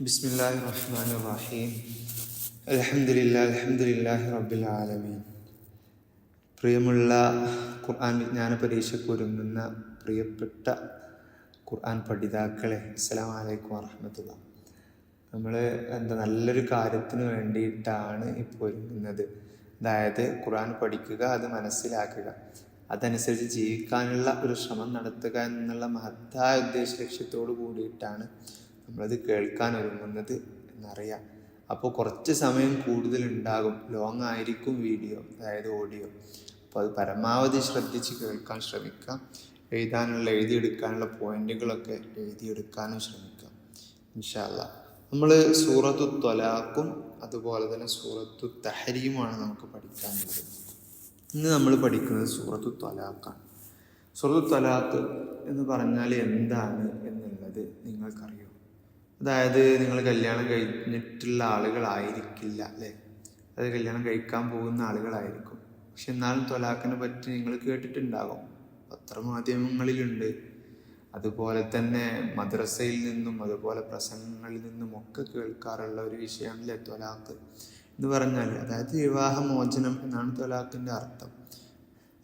ബിസ്മില്ലാഹിർ റഹ്മാനിർ റഹീം. അൽഹംദുലില്ലാഹി റബ്ബിൽ ആലമീൻ. പ്രിയമുള്ള ഖുർആൻ വിജ്ഞാന പരീക്ഷയ്ക്ക് ഒരുങ്ങുന്ന പ്രിയപ്പെട്ട ഖുർആൻ പഠിതാക്കളെ, അസ്സലാമു അലൈക്കും വറഹ്മത്തുള്ളാഹി. നമ്മൾ നല്ലൊരു കാര്യത്തിന് വേണ്ടിയിട്ടാണ് ഇപ്പോൾ ഒരുങ്ങുന്നത്. അതായത് ഖുർആൻ പഠിക്കുക, അത് മനസ്സിലാക്കുക, അതനുസരിച്ച് ജീവിക്കാനുള്ള ഒരു ശ്രമം നടത്തുക എന്നുള്ള മഹത്തായ ഉദ്ദേശ ലക്ഷ്യത്തോടു കൂടിയിട്ടാണ് നമ്മളത് കേൾക്കാൻ ഒരുങ്ങുന്നത് എന്നറിയാം. അപ്പോൾ കുറച്ച് സമയം കൂടുതലുണ്ടാകും, ലോങ് ആയിരിക്കും വീഡിയോ, അതായത് ഓഡിയോ. അപ്പോൾ അത് പരമാവധി ശ്രദ്ധിച്ച് കേൾക്കാൻ ശ്രമിക്കാം. എഴുതിയെടുക്കാനുള്ള പോയിന്റുകളൊക്കെ എഴുതിയെടുക്കാനും ശ്രമിക്കാം ഇൻഷാ അല്ലാഹ്. നമ്മൾ സൂറത്തു ത്വലാഖും അതുപോലെ തന്നെ സൂറത്തു തഹരീമുമാണ് നമുക്ക് പഠിക്കാനുള്ളത്. ഇന്ന് നമ്മൾ പഠിക്കുന്നത് സൂറത്തു ത്വലാഖാണ്. സൂറത്തു ത്വലാഖ് എന്ന് പറഞ്ഞാൽ എന്താണ് എന്നുള്ളത് നിങ്ങൾക്കറിയോ? അതായത് നിങ്ങൾ കല്യാണം കഴിഞ്ഞിട്ടുള്ള ആളുകളായിരിക്കില്ല അല്ലേ, അത് കല്യാണം കഴിക്കാൻ പോകുന്ന ആളുകളായിരിക്കും. പക്ഷെ എന്നാലും ത്വലാഖിനെ പറ്റി നിങ്ങൾ കേട്ടിട്ടുണ്ടാകും, പത്രമാധ്യമങ്ങളിലുണ്ട്, അതുപോലെ തന്നെ മദ്രസയിൽ നിന്നും അതുപോലെ പ്രസംഗങ്ങളിൽ നിന്നും ഒക്കെ കേൾക്കാറുള്ള ഒരു വിഷയമാണല്ലേ ത്വലാഖ് എന്ന് പറഞ്ഞാൽ. അതായത് വിവാഹമോചനം എന്നാണ് ത്വലാഖിൻ്റെ അർത്ഥം.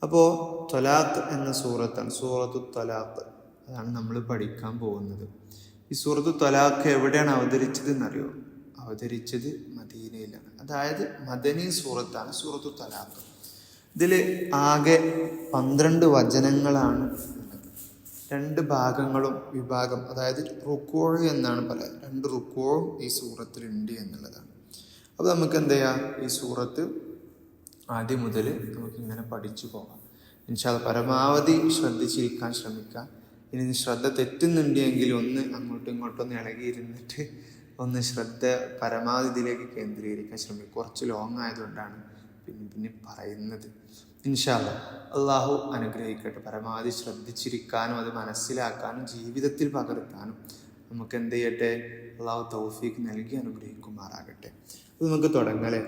അപ്പോൾ ത്വലാഖ് എന്ന സൂറത്താണ് സൂറത്തു ത്വലാഖ്, അതാണ് നമ്മൾ പഠിക്കാൻ പോകുന്നത്. ഈ സൂറത്തു ത്വലാഖ് എവിടെയാണ് അവതരിച്ചത് എന്നറിയോ? അവതരിച്ചത് മദീനയിലാണ്. അതായത് മദനി സൂറത്താണ് സൂറത്തു ത്വലാഖ്. ഇതിൽ ആകെ 12 വചനങ്ങളാണ് ഉള്ളത്. 2 ഭാഗങ്ങളും വിഭാഗം, അതായത് റുക്കൂ എന്നാണ് പറയുന്നത്. 2 റുക്കൂവും ഈ സൂറത്തിലുണ്ട് എന്നുള്ളതാണ്. അപ്പോൾ നമുക്ക് എന്ത് ചെയ്യാം, ഈ സൂറത്ത് ആദ്യം മുതൽ നമുക്കിങ്ങനെ പഠിച്ചു പോകാം ഇൻഷാ അല്ലാഹ്. പരമാവധി ശ്രദ്ധിച്ചിരിക്കാൻ ശ്രമിക്കാം. ഇനി ശ്രദ്ധ തെറ്റുന്നുണ്ടെങ്കിൽ ഒന്ന് അങ്ങോട്ടും ഇങ്ങോട്ടൊന്ന് ഇളകിയിരുന്നിട്ട് ഒന്ന് ശ്രദ്ധ പരമാവധി ഇതിലേക്ക് കേന്ദ്രീകരിക്കാൻ ശ്രമിക്കും. കുറച്ച് ലോങ് ആയതുകൊണ്ടാണ് പിന്നെ പറയുന്നത് ഇൻഷാ അല്ലാഹ്. അള്ളാഹു അനുഗ്രഹിക്കട്ടെ. പരമാവധി ശ്രദ്ധിച്ചിരിക്കാനും അത് മനസ്സിലാക്കാനും ജീവിതത്തിൽ പകർത്താനും നമുക്ക് എന്ത് ചെയ്യട്ടെ, അള്ളാഹു തൗഫീഖ് നൽകി അനുഗ്രഹിക്കുമാറാകട്ടെ. അത് നമുക്ക് തുടങ്ങാം.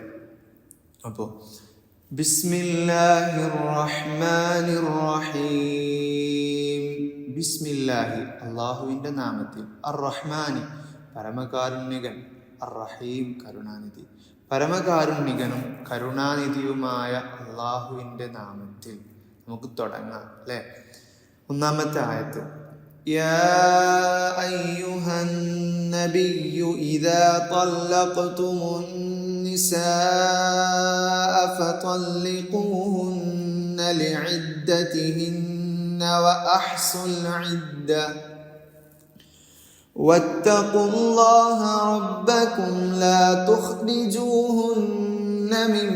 അപ്പോൾ ബിസ്മില്ലാഹിർ റഹ്മാനിർ റഹീം. ബിസ്മില്ലാഹി അള്ളാഹുവിൻ്റെ നാമത്തിൽ, അർ റഹ്മാനി പരമകാരുണ്യകൻ, അർ റഹീം കരുണാനിധി. പരമകാരുണ്യകനും കരുണാനിധിയുമായ അള്ളാഹുവിൻ്റെ നാമത്തിൽ നമുക്ക് തുടങ്ങാം അല്ലേ. ഒന്നാമത്തെ ആയത്ത്, യാ അയ്യുഹൻ നബിയ്യു ഇദാ തല്ലഖ്തുമുൻ നിസാഅ ഫതല്ലിഖൂഹുന്ന ലിഇദ്ദതിഹിന്ന വഅഹ്സുൽ ഇദ്ദ واتقوا الله ربكم لا تخرجوهن من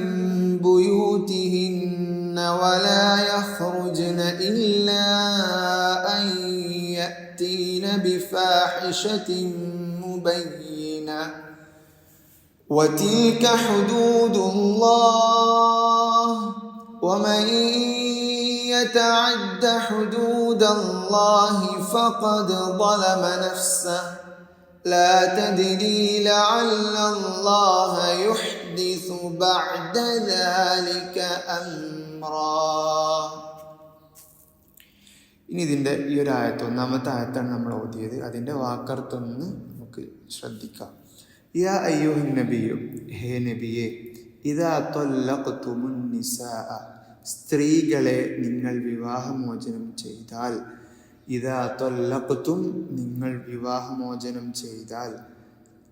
بيوتهن ولا يخرجن إلا أن يأتين بفاحشة مبينة وتلك حدود الله ومن يتعد حدود الله فقد ظلم نفسه لا تدري لعل الله يحدث بعد ذلك أمرا. ഇനി ഇതിൻ്റെ ഈ ഒരു ആയത്ത്, ഒന്നാമത്തെ ആയത്താണ് നമ്മൾ ഓതിയത്. അതിൻ്റെ വാക്കർത്തൊന്ന് നമുക്ക് ശ്രദ്ധിക്കാം. യാ അയ്യുഹൻ നബിയു, ഹേ നബിയെ, ഇദാ തല്ലഖ്തുമുൻ നിസാഅ, സ്ത്രീകളെ നിങ്ങൾ വിവാഹമോചനം ചെയ്താൽ, ഇദാ തല്ലഖ്തും നിങ്ങൾ വിവാഹമോചനം ചെയ്താൽ,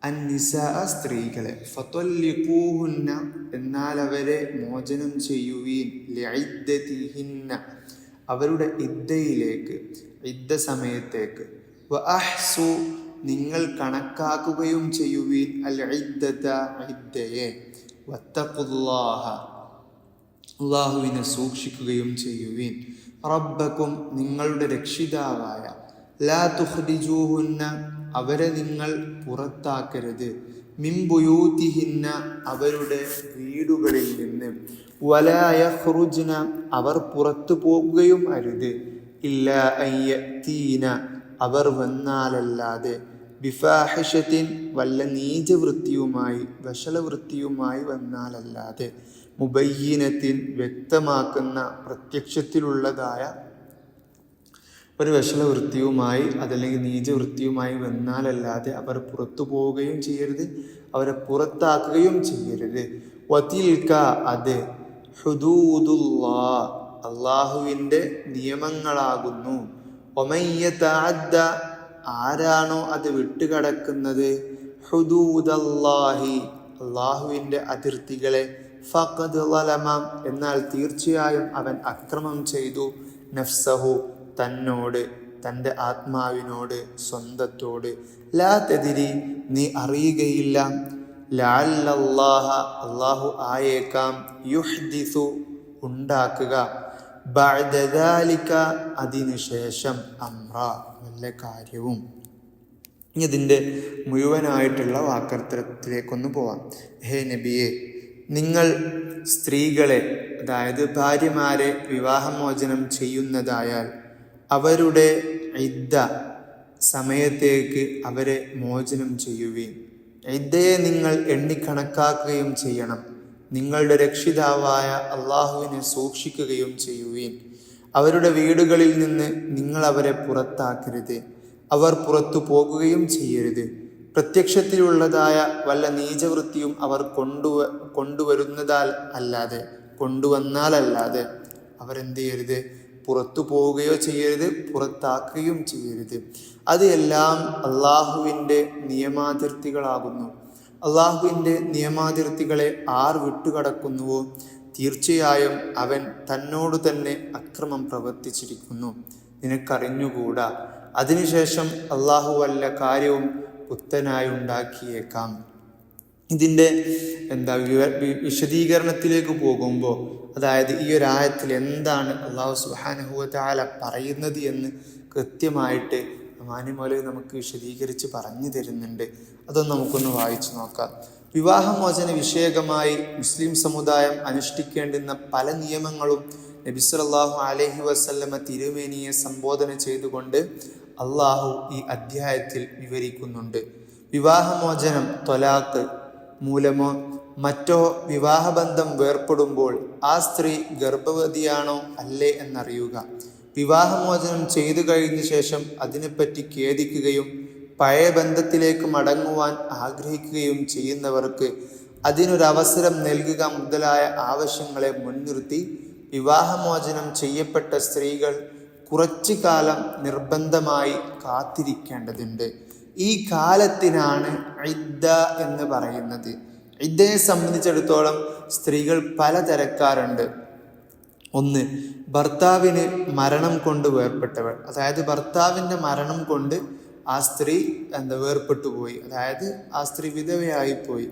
അന്നിസാഅ സ്ത്രീകളെ, ഫതല്ലിഖൂഹുന്ന എന്നാൽ അവരെ മോചനം ചെയ്യുവീൻ, ലിഇദ്ദതിഹിന്ന അവരുടെ ഇദ്ദയിലേക്ക്, ഇദ്ദ സമയത്തേക്ക്, വഅഹ്സു നിങ്ങൾ കണക്കാക്കുകയും ചെയ്യുവീൻ, അൽ ഇദ്ദത ഇദ്ദയെ, വത്തഖുല്ലാഹ അള്ളാഹുവിനെ സൂക്ഷിക്കുകയും ചെയ്യുവീൻ, റബ്ബക്കും നിങ്ങളുടെ രക്ഷിതാവായ, ലാ തുഖ്രിജൂഹുന്ന അവരെ നിങ്ങൾ പുറത്താക്കരുത്, മിൻ ബുയൂതിഹിന്ന അവരുടെ വീടുകളിൽ നിന്ന്, വലാ യഖ്റുജ്ന അവർ പുറത്തു പോകുകയും അരുത്, ഇല്ലാ അൻ യഅ്തീന അവർ വന്നാലല്ലാതെ, ബിഫാഹിഷത്തിൻ വല്ല നീചവൃത്തിയുമായി വഷളവൃത്തിയുമായി വന്നാലല്ലാതെ, മുബയ്യിനത്തിൻ വ്യക്തമാക്കുന്ന പ്രത്യക്ഷത്തിലുള്ളതായ ഒരു വൃത്തിയുമായി അതല്ലെങ്കിൽ നീചവൃത്തിയുമായി വന്നാലല്ലാതെ അവർ പുറത്തു പോവുകയും ചെയ്യരുത്, അവരെ പുറത്താക്കുകയും ചെയ്യരുത്. വതിൽക അത് ഹുദൂദുല്ലാഹ് അള്ളാഹുവിൻ്റെ നിയമങ്ങളാകുന്നു. വമൻ യതഅദ്ദ ആരാണോ അത് വിട്ടുകടക്കുന്നത്, ഹുദൂദല്ലാഹി അള്ളാഹുവിൻ്റെ അതിർത്തികളെ, ഫഖദ് ളലമ എന്നാൽ തീർച്ചയായും അവൻ അക്രമം ചെയ്തു, നഫ്സഹു തന്നോട്, തൻ്റെ ആത്മാവിനോട്, സ്വന്തത്തോട്. ലാ തദ്രി നീ അറിയുകയില്ല, ലഅല്ലല്ലാഹ അള്ളാഹു ആയേക്കാം, യുഹ്ദിസു ഉണ്ടാക്കുക, ബഅദ ദാലിക അതിനുശേഷം, അംറ വല്ല കാര്യവും. ഇതിൻ്റെ മുഴുവനായിട്ടുള്ള വാക്കർത്ഥത്തിലേക്കൊന്ന് പോവാം. ഹേ നബിയെ, നിങ്ങൾ സ്ത്രീകളെ, അതായത് ഭാര്യമാരെ വിവാഹമോചനം ചെയ്യുന്നതായാൽ അവരുടെ ഇദ്ദ സമയത്തേക്ക് അവരെ മോചനം ചെയ്യുവീൻ. ഇദ്ദയെ നിങ്ങൾ എണ്ണിക്കണക്കാക്കുകയും ചെയ്യണം. നിങ്ങളുടെ രക്ഷിതാവായ അള്ളാഹുവിനെ സൂക്ഷിക്കുകയും ചെയ്യുവീൻ. അവരുടെ വീടുകളിൽ നിന്ന് നിങ്ങൾ അവരെ പുറത്താക്കരുത്, അവർ പുറത്തു പോകുകയും ചെയ്യരുത്. പ്രത്യക്ഷത്തിലുള്ളതായ വല്ല നീചവൃത്തിയും അവർ കൊണ്ടുവന്നാലല്ലാതെ അവരെന്ത് ചെയ്യരുത്, പുറത്തു പോവുകയോ ചെയ്യരുത്, പുറത്താക്കുകയും ചെയ്യരുത്. അത് എല്ലാം അള്ളാഹുവിൻ്റെ നിയമാതിർത്തികളാകുന്നു. അള്ളാഹുവിൻ്റെ നിയമാതിർത്തികളെ ആർ വിട്ടുകടക്കുന്നുവോ തീർച്ചയായും അവൻ തന്നോട് തന്നെ അക്രമം പ്രവർത്തിച്ചിരിക്കുന്നു, നിനക്കറിഞ്ഞുകൂടാ. അതിനുശേഷം അള്ളാഹു വല്ല കാര്യവും പുത്തനായി ഉണ്ടാക്കിയേക്കാം. ഇതിൻ്റെ വിശദീകരണത്തിലേക്ക് പോകുമ്പോൾ, അതായത് ഈ ഒരു ആയത്തിൽ എന്താണ് അള്ളാഹു സുബ്ഹാനഹു വ തആല പറയുന്നത് എന്ന് കൃത്യമായിട്ട് മാന്യമൗലവി നമുക്ക് വിശദീകരിച്ച് പറഞ്ഞു തരുന്നുണ്ട്. അതൊന്ന് നമുക്കൊന്ന് വായിച്ചു നോക്കാം. വിവാഹമോചന വിഷയകമായി മുസ്ലിം സമുദായം അനുഷ്ഠിക്കേണ്ടുന്ന പല നിയമങ്ങളും നബി സല്ലല്ലാഹു അലൈഹി വസല്ലമ തിരുമേനിയെ സംബോധന ചെയ്തുകൊണ്ട് അള്ളാഹു ഈ അധ്യായത്തിൽ വിവരിക്കുന്നുണ്ട്. വിവാഹമോചനം, ത്വലാഖ് മൂലമോ മറ്റോ വിവാഹബന്ധം വേർപ്പെടുമ്പോൾ ആ സ്ത്രീ ഗർഭവതിയാണോ അല്ലേ എന്നറിയുക. വിവാഹമോചനം ചെയ്തു കഴിഞ്ഞ ശേഷം അതിനെപ്പറ്റി ഖേദിക്കുകയും പഴയ ബന്ധത്തിലേക്ക് മടങ്ങുവാൻ ആഗ്രഹിക്കുകയും ചെയ്യുന്നവർക്ക് അതിനൊരവസരം നൽകുക മുതലായ ആവശ്യങ്ങളെ മുൻനിർത്തി വിവാഹമോചനം ചെയ്യപ്പെട്ട സ്ത്രീകൾ കുറച്ചു കാലം നിർബന്ധമായി കാത്തിരിക്കേണ്ടതുണ്ട്. ഈ കാലത്തിനാണ് ഇദ്ദ എന്ന് പറയുന്നത്. ഇദ്ദയെ സംബന്ധിച്ചിടത്തോളം സ്ത്രീകൾ പലതരക്കാരുണ്ട്. ഒന്ന്, ഭർത്താവിന് മരണം കൊണ്ട് വേർപെട്ടവൾ, അതായത് ഭർത്താവിൻ്റെ മരണം കൊണ്ട് ആ സ്ത്രീ വേർപെട്ടു പോയി, അതായത് ആ സ്ത്രീ വിധവയായിപ്പോയി.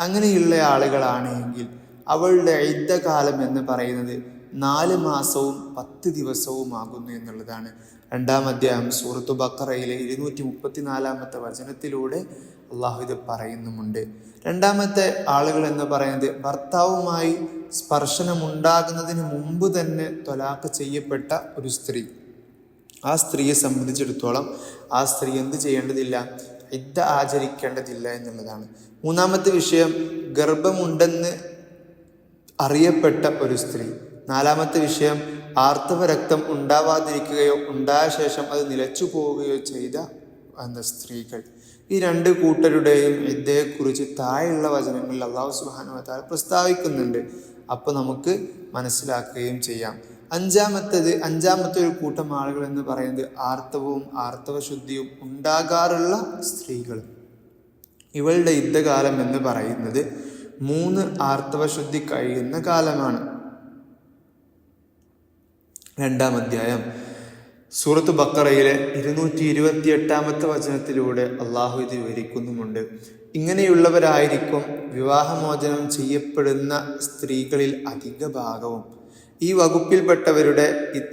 അങ്ങനെയുള്ള ആളുകളാണെങ്കിൽ അവളുടെ ഇദ്ദ കാലം എന്ന് പറയുന്നത് 4 മാസവും 10 ദിവസവുമാകുന്നു എന്നുള്ളതാണ്. 2-ാം അധ്യായം സൂറത്തു ബഖറയിലെ 234-ാമത്തെ വചനത്തിലൂടെ അള്ളാഹു ഇത് പറയുന്നുമുണ്ട്. രണ്ടാമത്തെ ആളുകൾ എന്ന് പറയുന്നത് ഭർത്താവുമായി സ്പർശനമുണ്ടാകുന്നതിന് മുമ്പ് തന്നെ ത്വലാഖ് ചെയ്യപ്പെട്ട ഒരു സ്ത്രീ. ആ സ്ത്രീയെ സംബന്ധിച്ചിടത്തോളം ആ സ്ത്രീ എന്ത് ചെയ്യേണ്ടതില്ല, ഇദ്ദ ആചരിക്കേണ്ടതില്ല എന്നുള്ളതാണ്. മൂന്നാമത്തെ വിഷയം, ഗർഭമുണ്ടെന്ന് അറിയപ്പെട്ട ഒരു സ്ത്രീ. നാലാമത്തെ വിഷയം, ആർത്തവ രക്തം ഉണ്ടാവാതിരിക്കുകയോ ഉണ്ടായ ശേഷം അത് നിലച്ചു പോവുകയോ ചെയ്ത സ്ത്രീകൾ. ഈ 2 കൂട്ടരുടെയും ഇദ്ദയെക്കുറിച്ച് താഴെയുള്ള വചനങ്ങളിൽ അല്ലാഹു സുബ്ഹാനഹു വ തആല പ്രസ്താവിക്കുന്നുണ്ട്. അപ്പോൾ നമുക്ക് മനസ്സിലാക്കുകയും ചെയ്യാം. അഞ്ചാമത്തെ ഒരു കൂട്ടം ആളുകൾ എന്ന് പറയുന്നത് ആർത്തവവും ആർത്തവശുദ്ധിയും ഉണ്ടാകാറുള്ള സ്ത്രീകൾ. ഇവളുടെ ഇദ്ദകാലം എന്ന് പറയുന്നത് 3 ആർത്തവശുദ്ധി കഴിയുന്ന കാലമാണ്. 2-ാം അധ്യായം സൂറത്ത് ബഖറയിലെ 228-ാമത്തെ വചനത്തിലൂടെ അള്ളാഹു ഇത് വിവരിക്കുന്നുമുണ്ട്. ഇങ്ങനെയുള്ളവരായിരിക്കും വിവാഹമോചനം ചെയ്യപ്പെടുന്ന സ്ത്രീകളിൽ അധിക ഭാഗവും. ഈ വകുപ്പിൽപ്പെട്ടവരുടെ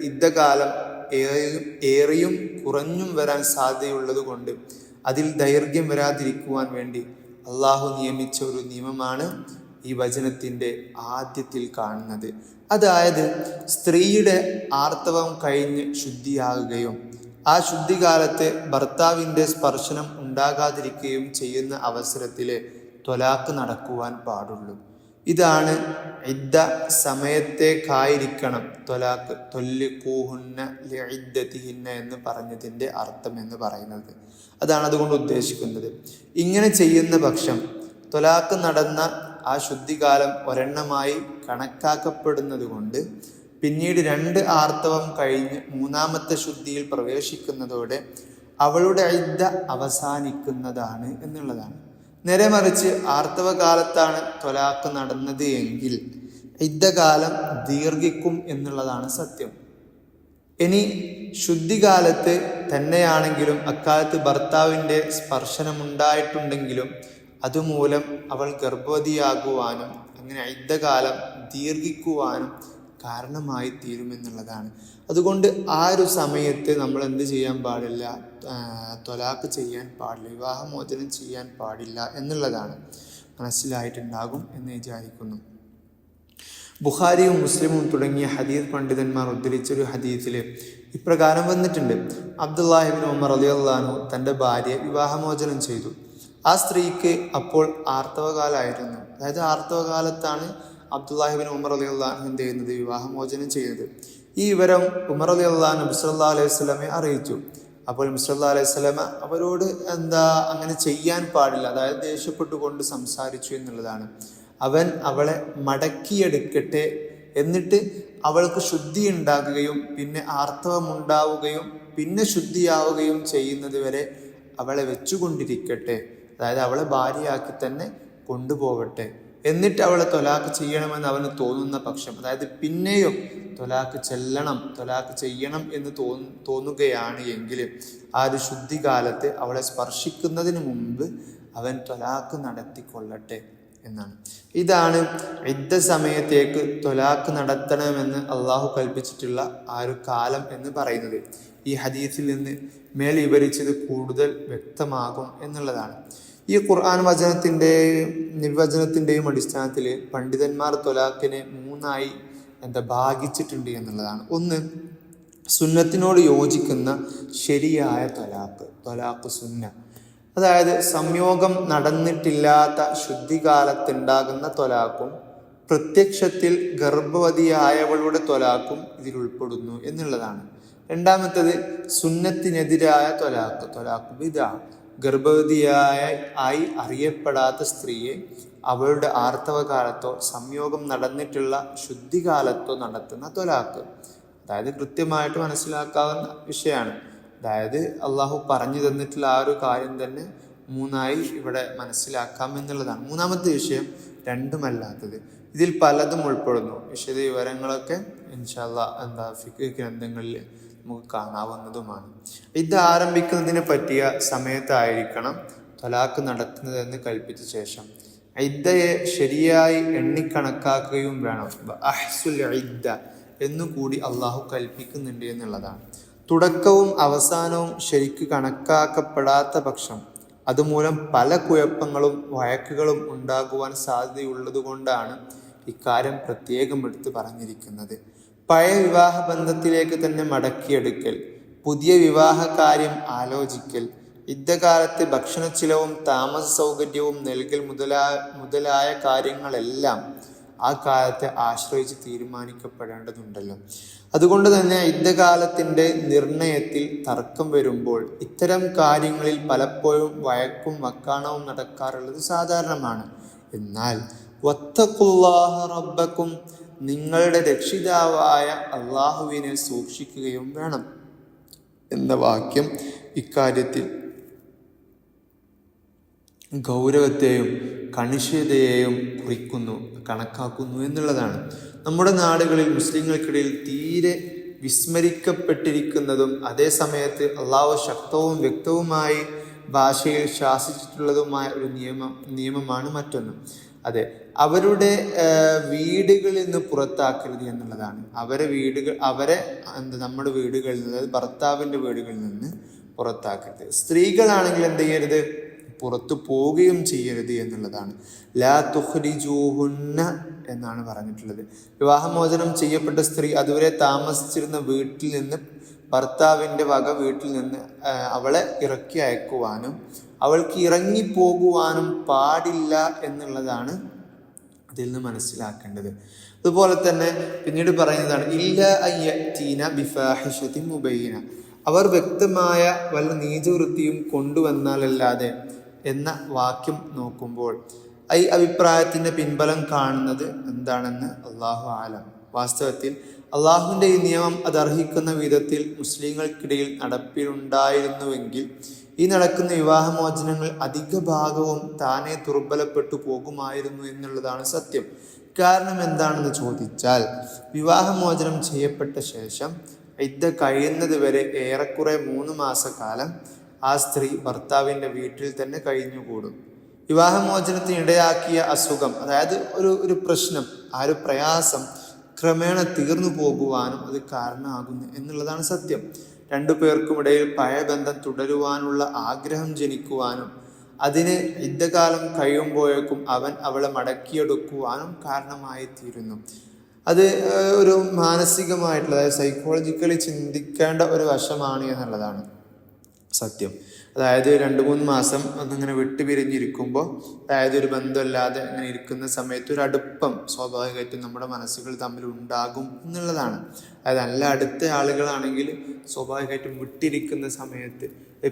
ഇദ്ദകാലം ഏറിയും കുറഞ്ഞും വരാൻ സാധ്യതയുള്ളത് കൊണ്ട് അതിൽ ദൈർഘ്യം വരാതിരിക്കുവാൻ വേണ്ടി അള്ളാഹു നിയമിച്ച ഒരു നിയമമാണ് ഈ വചനത്തിൻ്റെ ആദ്യത്തിൽ കാണുന്നത്. അതായത് സ്ത്രീയുടെ ആർത്തവം കഴിഞ്ഞ് ശുദ്ധിയാകുകയും ആ ശുദ്ധികാലത്ത് ഭർത്താവിൻ്റെ സ്പർശനം ഉണ്ടാകാതിരിക്കുകയും ചെയ്യുന്ന അവസരത്തിലെ ത്വലാഖ് നടക്കുവാൻ പാടുള്ളൂ. ഇതാണ് ഇദ്ദ സമയത്തേക്കായിരിക്കണം ത്വലാഖ് തൊല്ലിഖൂഹുന്ന ലിഇദ്ദതിഹിന്ന എന്ന് പറഞ്ഞതിൻ്റെ അർത്ഥം എന്ന് പറയുന്നത്. അതാണ് അതുകൊണ്ട് ഉദ്ദേശിക്കുന്നത്. ഇങ്ങനെ ചെയ്യുന്ന പക്ഷം ത്വലാഖ് നടന്ന ആ ശുദ്ധികാലം ഒരെണ്ണമായി കണക്കാക്കപ്പെടുന്നത് കൊണ്ട് പിന്നീട് 2 ആർത്തവം കഴിഞ്ഞ് 3ാമത്തെ ശുദ്ധിയിൽ പ്രവേശിക്കുന്നതോടെ അവളുടെ ഇദ്ദ അവസാനിക്കുന്നതാണ് എന്നുള്ളതാണ്. നേരെ മറിച്ച് ആർത്തവകാലത്താണ് ത്വലാഖ് നടന്നത് എങ്കിൽ ഇദ്ദകാലം ദീർഘിക്കും എന്നുള്ളതാണ് സത്യം. ഇനി ശുദ്ധികാലത്ത് തന്നെയാണെങ്കിലും അക്കാലത്ത് ഭർത്താവിൻ്റെ സ്പർശനമുണ്ടായിട്ടുണ്ടെങ്കിലും അതുമൂലം അവൾ ഗർഭവതിയാകുവാനും അങ്ങനെ ഇദ്ദകാലം ദീർഘിക്കുവാനും കാരണമായി തീരുമെന്നുള്ളതാണ്. അതുകൊണ്ട് ആ ഒരു സമയത്ത് നമ്മൾ എന്ത് ചെയ്യാൻ പാടില്ല? ത്വലാഖ് ചെയ്യാൻ പാടില്ല, വിവാഹമോചനം ചെയ്യാൻ പാടില്ല എന്നുള്ളതാണ്. മനസ്സിലായിട്ടുണ്ടാകും എന്ന് വിചാരിക്കുന്നു. ബുഖാരിയും മുസ്ലിമും തുടങ്ങിയ ഹദീസ് പണ്ഡിതന്മാർ ഉദ്ധരിച്ചൊരു ഹദീസിൽ ഇപ്രകാരം വന്നിട്ടുണ്ട്. അബ്ദുല്ലാഹി ഇബ്നു ഉമർ റളിയല്ലാഹു അൻഹു തൻ്റെ ഭാര്യയെ വിവാഹമോചനം ചെയ്തു. ആ സ്ത്രീക്ക് അപ്പോൾ ആർത്തവകാലമായിരുന്നു. അതായത് ആർത്തവകാലത്താണ് അബ്ദുല്ലാഹി ഇബ്നു ഉമർ റളിയല്ലാഹു അൻഹു എന്ത് ചെയ്യുന്നത്? വിവാഹമോചനം ചെയ്യുന്നത്. ഈ വിവരം ഉമർ റളിയല്ലാഹു അൻഹു നബി സല്ലല്ലാഹു അലൈഹി വസല്ലമയെ അറിയിച്ചു. അപ്പോൾ നബി സല്ലല്ലാഹു അലൈഹി വസല്ലമ അവരോട് അങ്ങനെ ചെയ്യാൻ പാടില്ല, അതായത് ദേഷ്യപ്പെട്ടുകൊണ്ട് സംസാരിച്ചു എന്നുള്ളതാണ്. അവൻ അവളെ മടക്കിയെടുക്കട്ടെ, എന്നിട്ട് അവൾക്ക് ശുദ്ധി ഉണ്ടാകുകയും പിന്നെ ആർത്തവമുണ്ടാവുകയും പിന്നെ ശുദ്ധിയാവുകയും ചെയ്യുന്നത് വരെ അവളെ വെച്ചുകൊണ്ടിരിക്കട്ടെ, അതായത് അവളെ ഭാര്യയാക്കി തന്നെ കൊണ്ടുപോകട്ടെ. എന്നിട്ട് അവളെ ത്വലാഖ് ചെയ്യണമെന്ന് അവന് തോന്നുന്ന പക്ഷം, അതായത് പിന്നെയും ത്വലാഖ് ചെയ്യണം എന്ന് തോന്നുകയാണ് എങ്കിൽ ആ ഒരു ശുദ്ധികാലത്ത് അവളെ സ്പർശിക്കുന്നതിന് മുമ്പ് അവൻ ത്വലാഖ് നടത്തിക്കൊള്ളട്ടെ എന്നാണ്. ഇതാണ് ഇദ്ദ സമയത്തേക്ക് ത്വലാഖ് നടത്തണമെന്ന് അള്ളാഹു കൽപ്പിച്ചിട്ടുള്ള ആ ഒരു കാലം എന്ന് പറയുന്നത്. ഈ ഹദീസിൽ നിന്ന് മേൽ വിവരിച്ചത് കൂടുതൽ വ്യക്തമാകും എന്നുള്ളതാണ്. ഈ ഖുർആൻ നിർവചനത്തിൻ്റെയും അടിസ്ഥാനത്തിൽ പണ്ഡിതന്മാർ ത്വലാഖിനെ 3ആയി ഭാഗിച്ചിട്ടുണ്ട് എന്നുള്ളതാണ്. ഒന്ന്, സുന്നത്തിനോട് യോജിക്കുന്ന ശരിയായ ത്വലാഖ് സുന്ന, അതായത് സംയോഗം നടന്നിട്ടില്ലാത്ത ശുദ്ധികാലത്തുണ്ടാകുന്ന ത്വലാഖും പ്രത്യക്ഷത്തിൽ ഗർഭവതിയായവളുടെ ത്വലാഖും ഇതിൽ ഉൾപ്പെടുന്നു എന്നുള്ളതാണ്. രണ്ടാമത്തത് സുന്നത്തിനെതിരായ ത്വലാഖ് ബിദ്അ, ഗർഭവതിയായി അറിയപ്പെടാത്ത സ്ത്രീയെ അവളുടെ ആർത്തവകാലത്തോ സംയോഗം നടന്നിട്ടുള്ള ശുദ്ധികാലത്തോ നടത്തുന്ന ത്വലാഖ്. അതായത് കൃത്യമായിട്ട് മനസ്സിലാക്കാവുന്ന വിഷയമാണ്. അതായത് അള്ളാഹു പറഞ്ഞു തന്നിട്ടുള്ള ആ ഒരു കാര്യം തന്നെ 3ആയി ഇവിടെ മനസ്സിലാക്കാം എന്നുള്ളതാണ്. 3ാമത്തെ വിഷയം രണ്ടുമല്ലാത്തത്. ഇതിൽ പലതും ഉൾപ്പെടുന്നു. വിശദ വിവരങ്ങളൊക്കെ ഇൻഷാ അല്ലാഹ് ഫിഖ് ഗ്രന്ഥങ്ങളിൽ നമുക്ക് കാണാവുന്നതുമാണ്. ഇത് ആരംഭിക്കുന്നതിന് പറ്റിയ സമയത്തായിരിക്കണം ത്വലാഖ് നടത്തുന്നതെന്ന് കൽപ്പിച്ച ശേഷം ഇദ്ദയെ ശരിയായി എണ്ണിക്കണക്കാക്കുകയും വേണം. അഹ്സുൽ ഇദ്ദ എന്നുകൂടി അള്ളാഹു കൽപ്പിക്കുന്നുണ്ട് എന്നുള്ളതാണ്. തുടക്കവും അവസാനവും ശരിക്ക് കണക്കാക്കപ്പെടാത്ത പക്ഷം അതുമൂലം പല കുഴപ്പങ്ങളും വഴക്കുകളും ഉണ്ടാകുവാൻ സാധ്യതയുള്ളത് കൊണ്ടാണ് ഇക്കാര്യം പ്രത്യേകം എടുത്ത് പറഞ്ഞിരിക്കുന്നത്. പഴയ വിവാഹ ബന്ധത്തിലേക്ക് തന്നെ മടക്കിയെടുക്കൽ, പുതിയ വിവാഹ കാര്യം ആലോചിക്കൽ, യുദ്ധകാലത്ത് ഭക്ഷണ ചിലവും താമസ സൗകര്യവും നൽകൽ മുതലായ കാര്യങ്ങളെല്ലാം ആ കാലത്തെ ആശ്രയിച്ച് തീരുമാനിക്കപ്പെടേണ്ടതുണ്ടല്ലോ. അതുകൊണ്ട് തന്നെ യുദ്ധകാലത്തിൻ്റെ നിർണയത്തിൽ തർക്കം വരുമ്പോൾ ഇത്തരം കാര്യങ്ങളിൽ പലപ്പോഴും വഴക്കും വക്കാണവും നടക്കാറുള്ളത് സാധാരണമാണ്. എന്നാൽ വത്തഖുല്ലാഹ റബ്ബക്കും, നിങ്ങളുടെ രക്ഷിതാവായ അള്ളാഹുവിനെ സൂക്ഷിക്കുകയും വേണം എന്ന വാക്യം ഇക്കാര്യത്തിൽ ഗൗരവത്തെയും കണിശതയെയും കണക്കാക്കുന്നു എന്നുള്ളതാണ്. നമ്മുടെ നാടുകളിൽ മുസ്ലിങ്ങൾക്കിടയിൽ തീരെ വിസ്മരിക്കപ്പെട്ടിരിക്കുന്നതും അതേസമയത്ത് അള്ളാഹു ശക്തവും വ്യക്തവുമായി ഭാഷയിൽ ശാസിച്ചിട്ടുള്ളതുമായ ഒരു നിയമമാണ് മറ്റൊന്ന്. അതെ, അവരുടെ വീടുകളിൽ നിന്ന് പുറത്താക്കരുത് എന്നുള്ളതാണ്. നമ്മുടെ വീടുകളിൽ നിന്ന്, അതായത് ഭർത്താവിൻ്റെ വീടുകളിൽ നിന്ന് പുറത്താക്കരുത്. സ്ത്രീകളാണെങ്കിൽ എന്ത് ചെയ്യരുത്? പുറത്തു പോവുകയും ചെയ്യരുത് എന്നുള്ളതാണ്. ലാ തുഖ്രിജൂഹുന്ന എന്നാണ് പറഞ്ഞിട്ടുള്ളത്. വിവാഹമോചനം ചെയ്യപ്പെട്ട സ്ത്രീ അതുവരെ താമസിച്ചിരുന്ന വീട്ടിൽ നിന്ന്, ഭർത്താവിൻ്റെ വക വീട്ടിൽ നിന്ന് അവളെ ഇറക്കി അയക്കുവാനും അവൾക്ക് ഇറങ്ങിപ്പോകുവാനും പാടില്ല എന്നുള്ളതാണ് അതിൽ നിന്ന് മനസ്സിലാക്കേണ്ടത്. അതുപോലെ തന്നെ പിന്നീട് പറയുന്നതാണ് ഇല്ല അയ്യതീന ബിഫാഹിഷത്തിൻ മുബയ്യിന, അവർ വ്യക്തമായ വല്ല നീചവൃത്തിയും കൊണ്ടുവന്നാലല്ലാതെ എന്ന വാക്യം നോക്കുമ്പോൾ ഈ അഭിപ്രായത്തിൻ്റെ പിൻബലം കാണുന്നത് എന്താണെന്ന് അള്ളാഹു ആലം. വാസ്തവത്തിൽ അള്ളാഹുവിൻ്റെ ഈ നിയമം അതർഹിക്കുന്ന വിധത്തിൽ മുസ്ലിങ്ങൾക്കിടയിൽ നടപ്പിലുണ്ടായിരുന്നുവെങ്കിൽ ഈ നടക്കുന്ന വിവാഹമോചനങ്ങൾ അധിക ഭാഗവും താനെ ദുർബലപ്പെട്ടു പോകുമായിരുന്നു എന്നുള്ളതാണ് സത്യം. കാരണം എന്താണെന്ന് ചോദിച്ചാൽ, വിവാഹമോചനം ചെയ്യപ്പെട്ട ശേഷം ഇദ്ദ കഴിയുന്നത് വരെ ഏറെക്കുറെ 3 മാസക്കാലം ആ സ്ത്രീ ഭർത്താവിൻ്റെ വീട്ടിൽ തന്നെ കഴിഞ്ഞുകൂടും. വിവാഹമോചനത്തിന് ഇടയാക്കിയ അസുഖം, അതായത് ഒരു പ്രശ്നം, ആ ഒരു പ്രയാസം ക്രമേണ തീർന്നു പോകുവാനും അത് കാരണമാകുന്നു എന്നുള്ളതാണ് സത്യം. 2 പേർക്കുമിടയിൽ പഴയ ബന്ധം തുടരുവാനുള്ള ആഗ്രഹം ജനിക്കുവാനും അതിന് യുദ്ധകാലം കഴിയുമ്പോഴേക്കും അവൻ അവളെ മടക്കിയെടുക്കുവാനും കാരണമായി തീരുന്നു. അത് ഒരു മാനസികമായിട്ടുള്ള, അതായത് സൈക്കോളജിക്കലി ചിന്തിക്കേണ്ട ഒരു വശമാണ് എന്നുള്ളതാണ് സത്യം. അതായത് 2-3 മാസം ഒന്നിങ്ങനെ വിട്ടുപിരിഞ്ഞിരിക്കുമ്പോൾ, അതായത് ഒരു ബന്ധമില്ലാതെ ഇങ്ങനെ ഇരിക്കുന്ന സമയത്ത് ഒരു അടുപ്പം സ്വാഭാവികമായിട്ടും നമ്മുടെ മനസ്സുകൾ തമ്മിൽ ഉണ്ടാകും എന്നുള്ളതാണ്. അതായത് നല്ല അടുത്ത ആളുകളാണെങ്കിൽ സ്വാഭാവികമായിട്ടും വിട്ടിരിക്കുന്ന സമയത്ത്,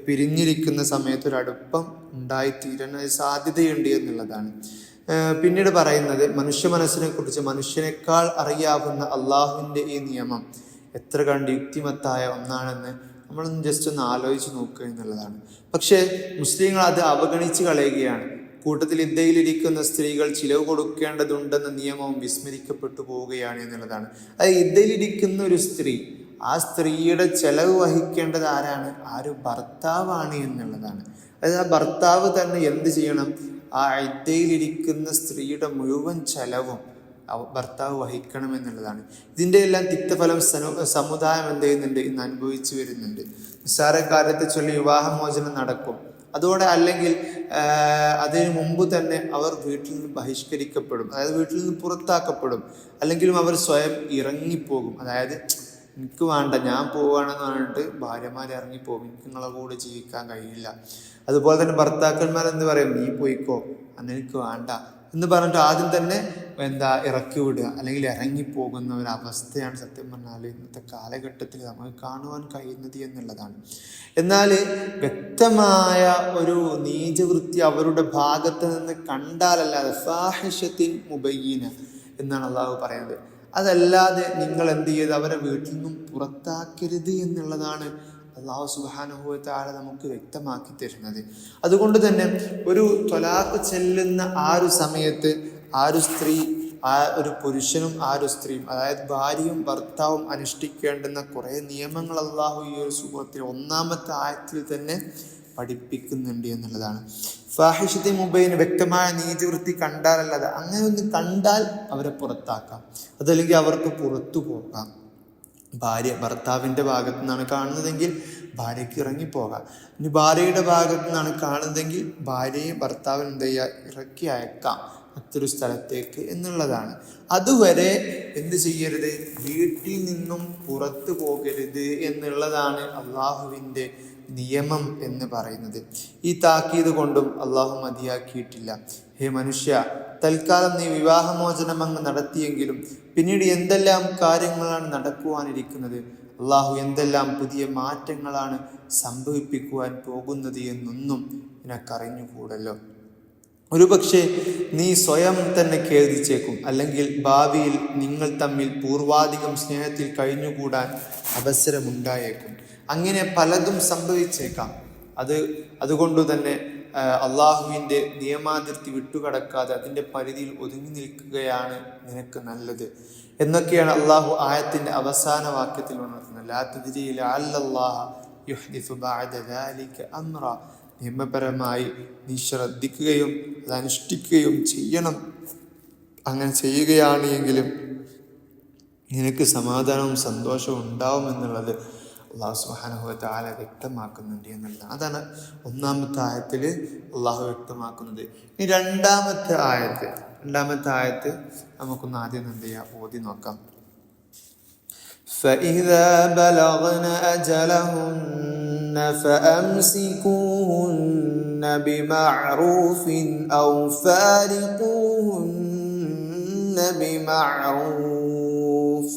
പിരിഞ്ഞിരിക്കുന്ന സമയത്ത് ഒരു അടുപ്പം ഉണ്ടായിത്തീരാൻ സാധ്യതയുണ്ട് എന്നുള്ളതാണ്. പിന്നീട് പറയുന്നത്, മനുഷ്യ മനസ്സിനെ കുറിച്ച് മനുഷ്യനേക്കാൾ അറിയാവുന്ന അള്ളാഹുവിൻ്റെ ഈ നിയമം എത്ര കണ്ട് യുക്തിമത്തായ ഒന്നാണെന്ന് നമ്മളൊന്ന് ജസ്റ്റ് ഒന്ന് ആലോചിച്ച് നോക്കുക എന്നുള്ളതാണ്. പക്ഷേ മുസ്ലിങ്ങൾ അത് അവഗണിച്ച് കളയുകയാണ്. കൂട്ടത്തിൽ ഇദ്ദയിലിരിക്കുന്ന സ്ത്രീകൾ ചിലവ് കൊടുക്കേണ്ടതുണ്ടെന്ന നിയമവും വിസ്മരിക്കപ്പെട്ടു പോവുകയാണ് എന്നുള്ളതാണ്. അത് ഇദ്ദയിലിരിക്കുന്ന ഒരു സ്ത്രീ, ആ സ്ത്രീയുടെ ചെലവ് വഹിക്കേണ്ടത് ആരാണ്? ഭർത്താവാണ് എന്നുള്ളതാണ്. അതായത് ആ ഭർത്താവ് തന്നെ എന്ത് ചെയ്യണം? ആ ഇദ്ദയിലിരിക്കുന്ന സ്ത്രീയുടെ മുഴുവൻ ചെലവും ഭർത്താവ് വഹിക്കണം എന്നുള്ളതാണ്. ഇതിൻ്റെ എല്ലാം തിക്തഫലം സമുദായം എന്ത് ചെയ്യുന്നുണ്ട്? ഇന്ന് അനുഭവിച്ചു വരുന്നുണ്ട്. നിസ്സാര കാര്യത്തെ ചൊല്ലി വിവാഹമോചനം നടക്കും. അതോടെ അല്ലെങ്കിൽ അതിനു മുമ്പ് തന്നെ അവർ വീട്ടിൽ നിന്ന് ബഹിഷ്കരിക്കപ്പെടും, അതായത് വീട്ടിൽ നിന്ന് പുറത്താക്കപ്പെടും. അല്ലെങ്കിലും അവർ സ്വയം ഇറങ്ങിപ്പോകും. അതായത് എനിക്ക് വേണ്ട, ഞാൻ പോവുകയാണെന്ന് പറഞ്ഞിട്ട് ഭാര്യമാർ ഇറങ്ങിപ്പോകും, എനിക്ക് നിങ്ങളെ കൂടെ ജീവിക്കാൻ കഴിയില്ല. അതുപോലെ തന്നെ ഭർത്താക്കന്മാർ എന്ത് പറയും? നീ പോയിക്കോ, അന്ന് എനിക്ക് വേണ്ട എന്ന് പറഞ്ഞിട്ട് ആദ്യം തന്നെ ഇറക്കി വിടുക, അല്ലെങ്കിൽ ഇറങ്ങിപ്പോകുന്ന ഒരു അവസ്ഥയാണ് സത്യം പറഞ്ഞാൽ ഇന്നത്തെ കാലഘട്ടത്തിൽ നമുക്ക് കാണുവാൻ കഴിയുന്നത് എന്നുള്ളതാണ്. എന്നാൽ വ്യക്തമായ ഒരു നീചവൃത്തി അവരുടെ ഭാഗത്ത് നിന്ന് കണ്ടാലല്ലാതെ, ഫാഹിഷത്തിൻ മുബയ്യിന എന്നാണ് അള്ളാഹു പറയുന്നത്, അതല്ലാതെ നിങ്ങൾ എന്ത് ചെയ്ത് അവരെ വീട്ടിൽ നിന്നും പുറത്താക്കരുത് എന്നുള്ളതാണ് അള്ളാഹു സുബ്ഹാനഹു വ തആല നമുക്ക് വ്യക്തമാക്കി തരുന്നത്. അതുകൊണ്ട് തന്നെ ഒരു ത്വലാഖ് ചെല്ലുന്ന ആ ഒരു സമയത്ത് ആ ഒരു സ്ത്രീ, ആ ഒരു പുരുഷനും ആ ഒരു സ്ത്രീയും, അതായത് ഭാര്യയും ഭർത്താവും അനുഷ്ഠിക്കേണ്ടുന്ന കുറേ നിയമങ്ങൾ അള്ളാഹു ഈ ഒരു സൂറത്തിൽ 1-ാമത്തെ ആയത്തിൽ തന്നെ പഠിപ്പിക്കുന്നുണ്ട് എന്നുള്ളതാണ്. ഫാഹിഷത്തി മുബൈന് വ്യക്തമായ നീതിവൃത്തി കണ്ടാലല്ലാതെ, അങ്ങനെ ഒന്ന് കണ്ടാൽ അവരെ പുറത്താക്കാം, അതല്ലെങ്കിൽ അവർക്ക് പുറത്തു പോകാം. ഭർത്താവിൻ്റെ ഭാഗത്തു നിന്നാണ് കാണുന്നതെങ്കിൽ ഭാര്യയ്ക്ക് ഇറങ്ങിപ്പോകാം. ഇനി ഭാര്യയുടെ ഭാഗത്തു നിന്നാണ് കാണുന്നതെങ്കിൽ ഭാര്യയെ ഭർത്താവിന് എന്ത് ചെയ്യുക? ഇറക്കി അയക്കാം മറ്റൊരു സ്ഥലത്തേക്ക് എന്നുള്ളതാണ്. അതുവരെ എന്ത് ചെയ്യരുത്? വീട്ടിൽ നിന്നും പുറത്തു പോകരുത് എന്നുള്ളതാണ് അള്ളാഹുവിൻ്റെ നിയമം എന്ന് പറയുന്നത്. ഈ താക്കീത് കൊണ്ടും അള്ളാഹു മതിയാക്കിയിട്ടില്ല. ഹേ മനുഷ്യ, തൽക്കാലം നീ വിവാഹമോചനം അങ്ങ് നടത്തിയെങ്കിലും പിന്നീട് എന്തെല്ലാം കാര്യങ്ങളാണ് നടക്കുവാനിരിക്കുന്നത്, അള്ളാഹു എന്തെല്ലാം പുതിയ മാറ്റങ്ങളാണ് സംഭവിപ്പിക്കുവാൻ പോകുന്നത് എന്നൊന്നും നിനക്കറിഞ്ഞുകൂടല്ലോ. ഒരുപക്ഷെ നീ സ്വയം തന്നെ ഖേദിച്ചേക്കും, അല്ലെങ്കിൽ ഭാവിയിൽ നിങ്ങൾ തമ്മിൽ പൂർവാധികം സ്നേഹത്തിൽ കഴിഞ്ഞുകൂടാൻ അവസരമുണ്ടായേക്കും. അങ്ങനെ പലതും സംഭവിച്ചേക്കാം. അതുകൊണ്ട് തന്നെ അള്ളാഹുവിൻ്റെ നിയമാതിർത്തി വിട്ടുകടക്കാതെ അതിൻ്റെ പരിധിയിൽ ഒതുങ്ങി നിൽക്കുകയാണ് നിനക്ക് നല്ലത് എന്നൊക്കെയാണ് അള്ളാഹു ആയത്തിൻ്റെ അവസാന വാക്യത്തിൽ ഉണർത്തുന്നത്. ലാ തദ്രി ലഅല്ലല്ലാഹ യുഹ്ദിസു ബഅദ ദാലിക അംറ. നിയമപരമായി നീ ശ്രദ്ധിക്കുകയും അത് അനുഷ്ഠിക്കുകയും ചെയ്യണം. അങ്ങനെ ചെയ്യുകയാണ് എങ്കിലും നിനക്ക് സമാധാനവും സന്തോഷവും ഉണ്ടാവും എന്നുള്ളത് അള്ളാഹു സുബ്ഹാനഹു വ തആല വ്യക്തമാക്കുന്നുണ്ട് എന്നുള്ളതാണ്. അതാണ് 1-ാമത്തെ ആയത്തിൽ അള്ളാഹു വ്യക്തമാക്കുന്നത്. ഇനി 2-ാമത്തെ ആയത്ത് നമുക്കൊന്ന് ആദ്യം എന്ത് ചെയ്യാം? ഓതി നോക്കാം. فَإِذَا بَلَغْنَ أَجَلَهُنَّ فَأَمْسِكُوهُنَّ بِمَعْرُوفٍ أَوْ فَارِقُوهُنَّ بمعروف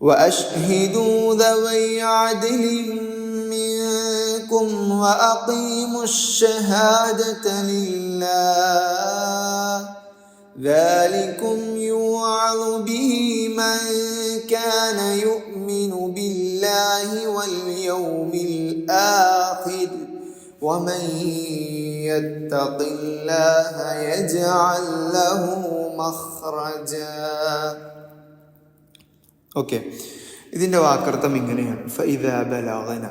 وأشهدوا ذوي عدل منكم وأقيموا الشهادة لله ذلكم يوعظ به من كان يؤمن بالله واليوم الآخر ومن يتق الله يجعل له مخرجا. ഓക്കെ, ഇതിൻ്റെ വാക്കർത്ഥം ഇങ്ങനെയാണ്. ഫഇദാ ബലഗന,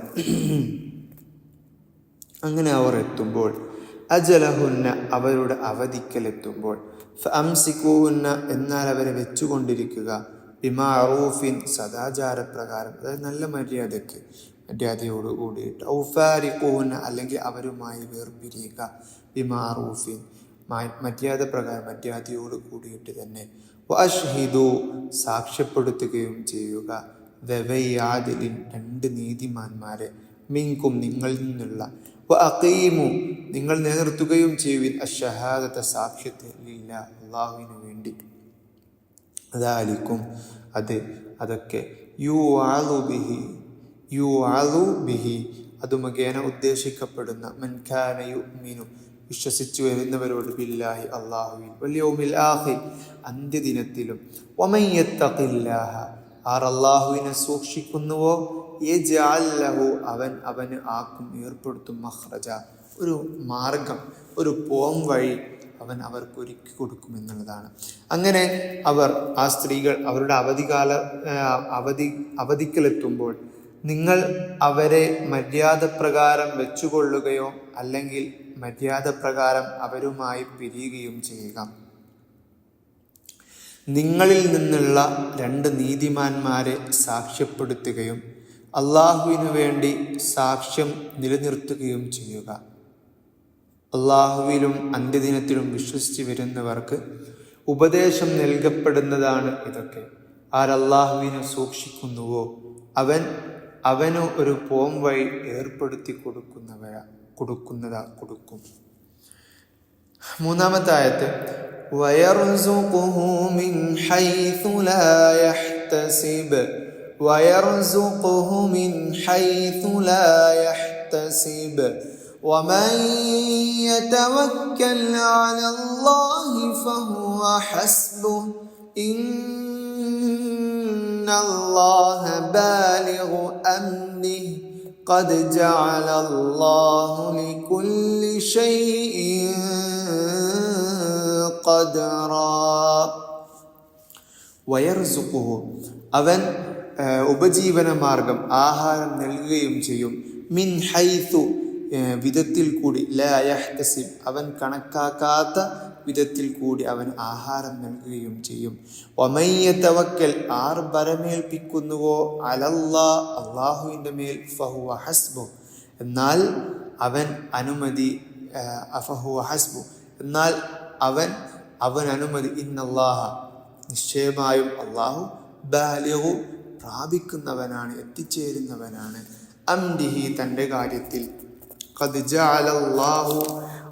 അങ്ങനെ അവർ എത്തുമ്പോൾ, അജലഹുന്ന, അവരുടെ അവധിക്കലെത്തുമ്പോൾ, ഫഅംസികൂഹുന്ന, എന്നാൽ അവരെ വെച്ചുകൊണ്ടിരിക്കുക, ബിമഅറൂഫിൻ, സദാചാരപ്രകാരം, അതായത് നല്ല മര്യാദയോട് കൂടിയിട്ട്, ഔഫാരിഖൂഹുന്ന, അല്ലെങ്കിൽ അവരുമായി വേർപിരിയുക, ബിമഅറൂഫിൻ, മര്യാദ പ്രകാരം, മര്യാദയോട് കൂടിയിട്ട് തന്നെ, വഅശ്ഹിദു, സാക്ഷ്യപ്പെടുത്തുകയും ചെയ്യുക, ദവൈ ആദിലിൻ, രണ്ട് നീതിമാന്മാരെ, മിൻകും, നിങ്ങളിൽ നിന്നുള്ള, വഅഖീമു, നിങ്ങൾ നിലനിർത്തുകയും ചെയ്യുവിൻ, അശ്ശഹാദത, സാക്ഷ്യത്തെ, ലില്ലാഹ്, അല്ലാഹുവിന് വേണ്ടി, ദാലിക്കും, അതൊക്കെ, യുഅദു ബിഹി, അത് മുഖേന ഉദ്ദേശിക്കപ്പെടുന്ന, മൻ കാന യുഅ്മിനു, വിശ്വസിച്ചു വരുന്നവരോട്, ബില്ലാഹി, അല്ലാഹുവിൽ, വൽ യൗമിൽ ആഖിർ, അന്ത്യദിനത്തിലും, വമൻ യത്തഖില്ലാഹ, ആർ അല്ലാഹുവിനെ സൂക്ഷിക്കുന്നുവോ, യജ്അൽ ലഹു, അവന് ആക്കും, ഏർപ്പെടുത്തും, മഖ്റജ, ഒരു മാർഗം, ഒരു പോം വഴി അവൻ അവർക്ക് ഒരുക്കി കൊടുക്കുമെന്നുള്ളതാണ്. അങ്ങനെ ആ സ്ത്രീകൾ അവരുടെ അവധിക്കലെത്തുമ്പോൾ നിങ്ങൾ അവരെ മര്യാദ പ്രകാരം വെച്ചുകൊള്ളുകയോ അല്ലെങ്കിൽ മര്യാദ പ്രകാരം അവരുമായി പിരിയുകയും ചെയ്യുക. നിങ്ങളിൽ നിന്നുള്ള രണ്ട് നീതിമാന്മാരെ സാക്ഷ്യപ്പെടുത്തുകയും അള്ളാഹുവിനു വേണ്ടി സാക്ഷ്യം നിലനിർത്തുകയും ചെയ്യുക. അള്ളാഹുവിലും അന്ത്യദിനത്തിലും വിശ്വസിച്ച് വരുന്നവർക്ക് ഉപദേശം നൽകപ്പെടുന്നതാണ് ഇതൊക്കെ. ആരല്ലാഹുവിനെ സൂക്ഷിക്കുന്നുവോ അവന് ഒരു പോം വഴി ഏർപ്പെടുത്തി കൊടുക്കും. മൂന്നാമത്തെ ആയത്ത്, വയർസുഖുഹു മിൻ ഹൈഥു ലാ യഹ്തസിബ്, വയർസുഖുഹു മിൻ ഹൈഥു ലാ യഹ്തസിബ് വമൻ യതവക്കൽ അലല്ലാഹി ഫഹുവ ഹസ്ബുഹു ഇന്നല്ലാഹ ബാലിഗു അംരിഹി ഖദ് ജഅലല്ലാഹു ലികുല്ലി ശൈഇൻ ഖദറാ. വയർസുഖുഹു, അവൻ ഉപജീവന മാർഗം, ആഹാരം നൽകുകയും ചെയ്യും, മിൻ ഹൈഥു, വിധത്തിൽ കൂടി, ലാ യഹ്തസിബ്, അവൻ കണക്കാക്കാത്ത വിധത്തിൽ കൂടി അവൻ ആഹാരം നൽകുകയും ചെയ്യും. വമൻ യതവക്കൽ, ആർ ബരമേൽപ്പിക്കുന്നുവോ, അലല്ലാഹ്, അല്ലാഹുവിൻ്റെ മേൽ, ഫഹുവ ഹസ്ബുഹു, എന്നാൽ അവൻ അനുമതി, ഫഹുവ ഹസ്ബുഹു, എന്നാൽ അവൻ അനുമതി, ഇന്നല്ലാഹ, നിശ്ചയമായും അല്ലാഹു, ബാലിഗു, പ്രാപിക്കുന്നവനാണ്, എത്തിച്ചേരുന്നവനാണ്, അംരിഹി, തൻ്റെ കാര്യത്തിൽ, ഖദ് ജഅലല്ലാഹു,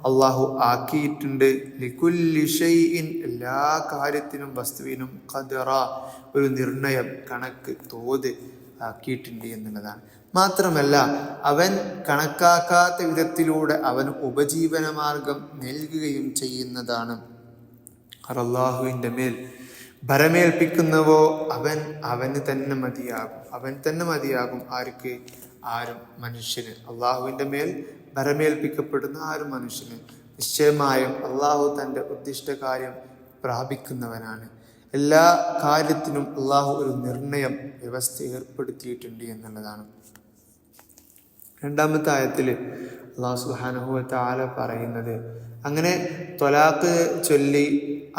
അല്ലാഹു ആക്കിയിട്ടുണ്ട്, ലികുല്ലി ഷൈഇൻ, എല്ലാ കാര്യത്തിനും, വസ്തുവിനും, ഖദറ, ഒരു നിർണയം, കണക്ക്, തോത് ആക്കിയിട്ടുണ്ട് എന്നുള്ളതാണ്. മാത്രമല്ല അവൻ കണക്കാക്കാത്ത വിധത്തിലൂടെ അവൻ ഉപജീവന മാർഗം നൽകുകയും ചെയ്യുന്നതാണ്. അല്ലാഹുവിൻ്റെ മേൽ ഭരമേൽപ്പിക്കുന്നവോ അവന് തന്നെ മതിയാകും. ആരും മനുഷ്യന്, അള്ളാഹുവിൻ്റെ മേൽ ഭരമേൽപ്പിക്കപ്പെടുന്ന ആരും മനുഷ്യന് നിശ്ചയമായും അള്ളാഹു തൻ്റെ ഉദ്ദിഷ്ട കാര്യം പ്രാപിക്കുന്നവനാണ്. എല്ലാ കാര്യത്തിനും അള്ളാഹു ഒരു നിർണയം, വ്യവസ്ഥ ഏർപ്പെടുത്തിയിട്ടുണ്ട് എന്നുള്ളതാണ്. രണ്ടാമത്തെ ആയത്തിൽ അള്ളാഹു സുബ്ഹാനഹു വ തആല പറയുന്നത്, അങ്ങനെ ത്വലാഖ് ചൊല്ലി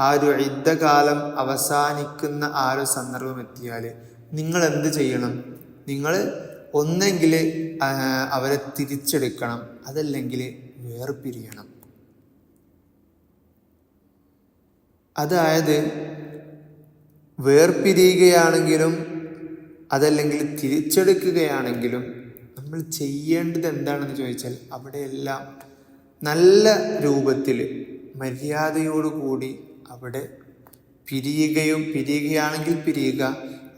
ആ ഒരു ഇദ്ദകാലം അവസാനിക്കുന്ന ആ ഒരു സന്ദർഭം എത്തിയാൽ നിങ്ങൾ എന്ത് ചെയ്യണം? നിങ്ങൾ ഒന്നെങ്കിൽ അവരെ തിരിച്ചെടുക്കണം, അതല്ലെങ്കിൽ വേർപിരിയണം. അതായത് വേർപിരിയുകയാണെങ്കിലും അതല്ലെങ്കിൽ തിരിച്ചെടുക്കുകയാണെങ്കിലും നമ്മൾ ചെയ്യേണ്ടത് എന്താണെന്ന് ചോദിച്ചാൽ അവിടെയെല്ലാം നല്ല രൂപത്തിൽ മര്യാദയോടുകൂടി അവിടെ പിരിയുകയാണെങ്കിൽ പിരിയുക,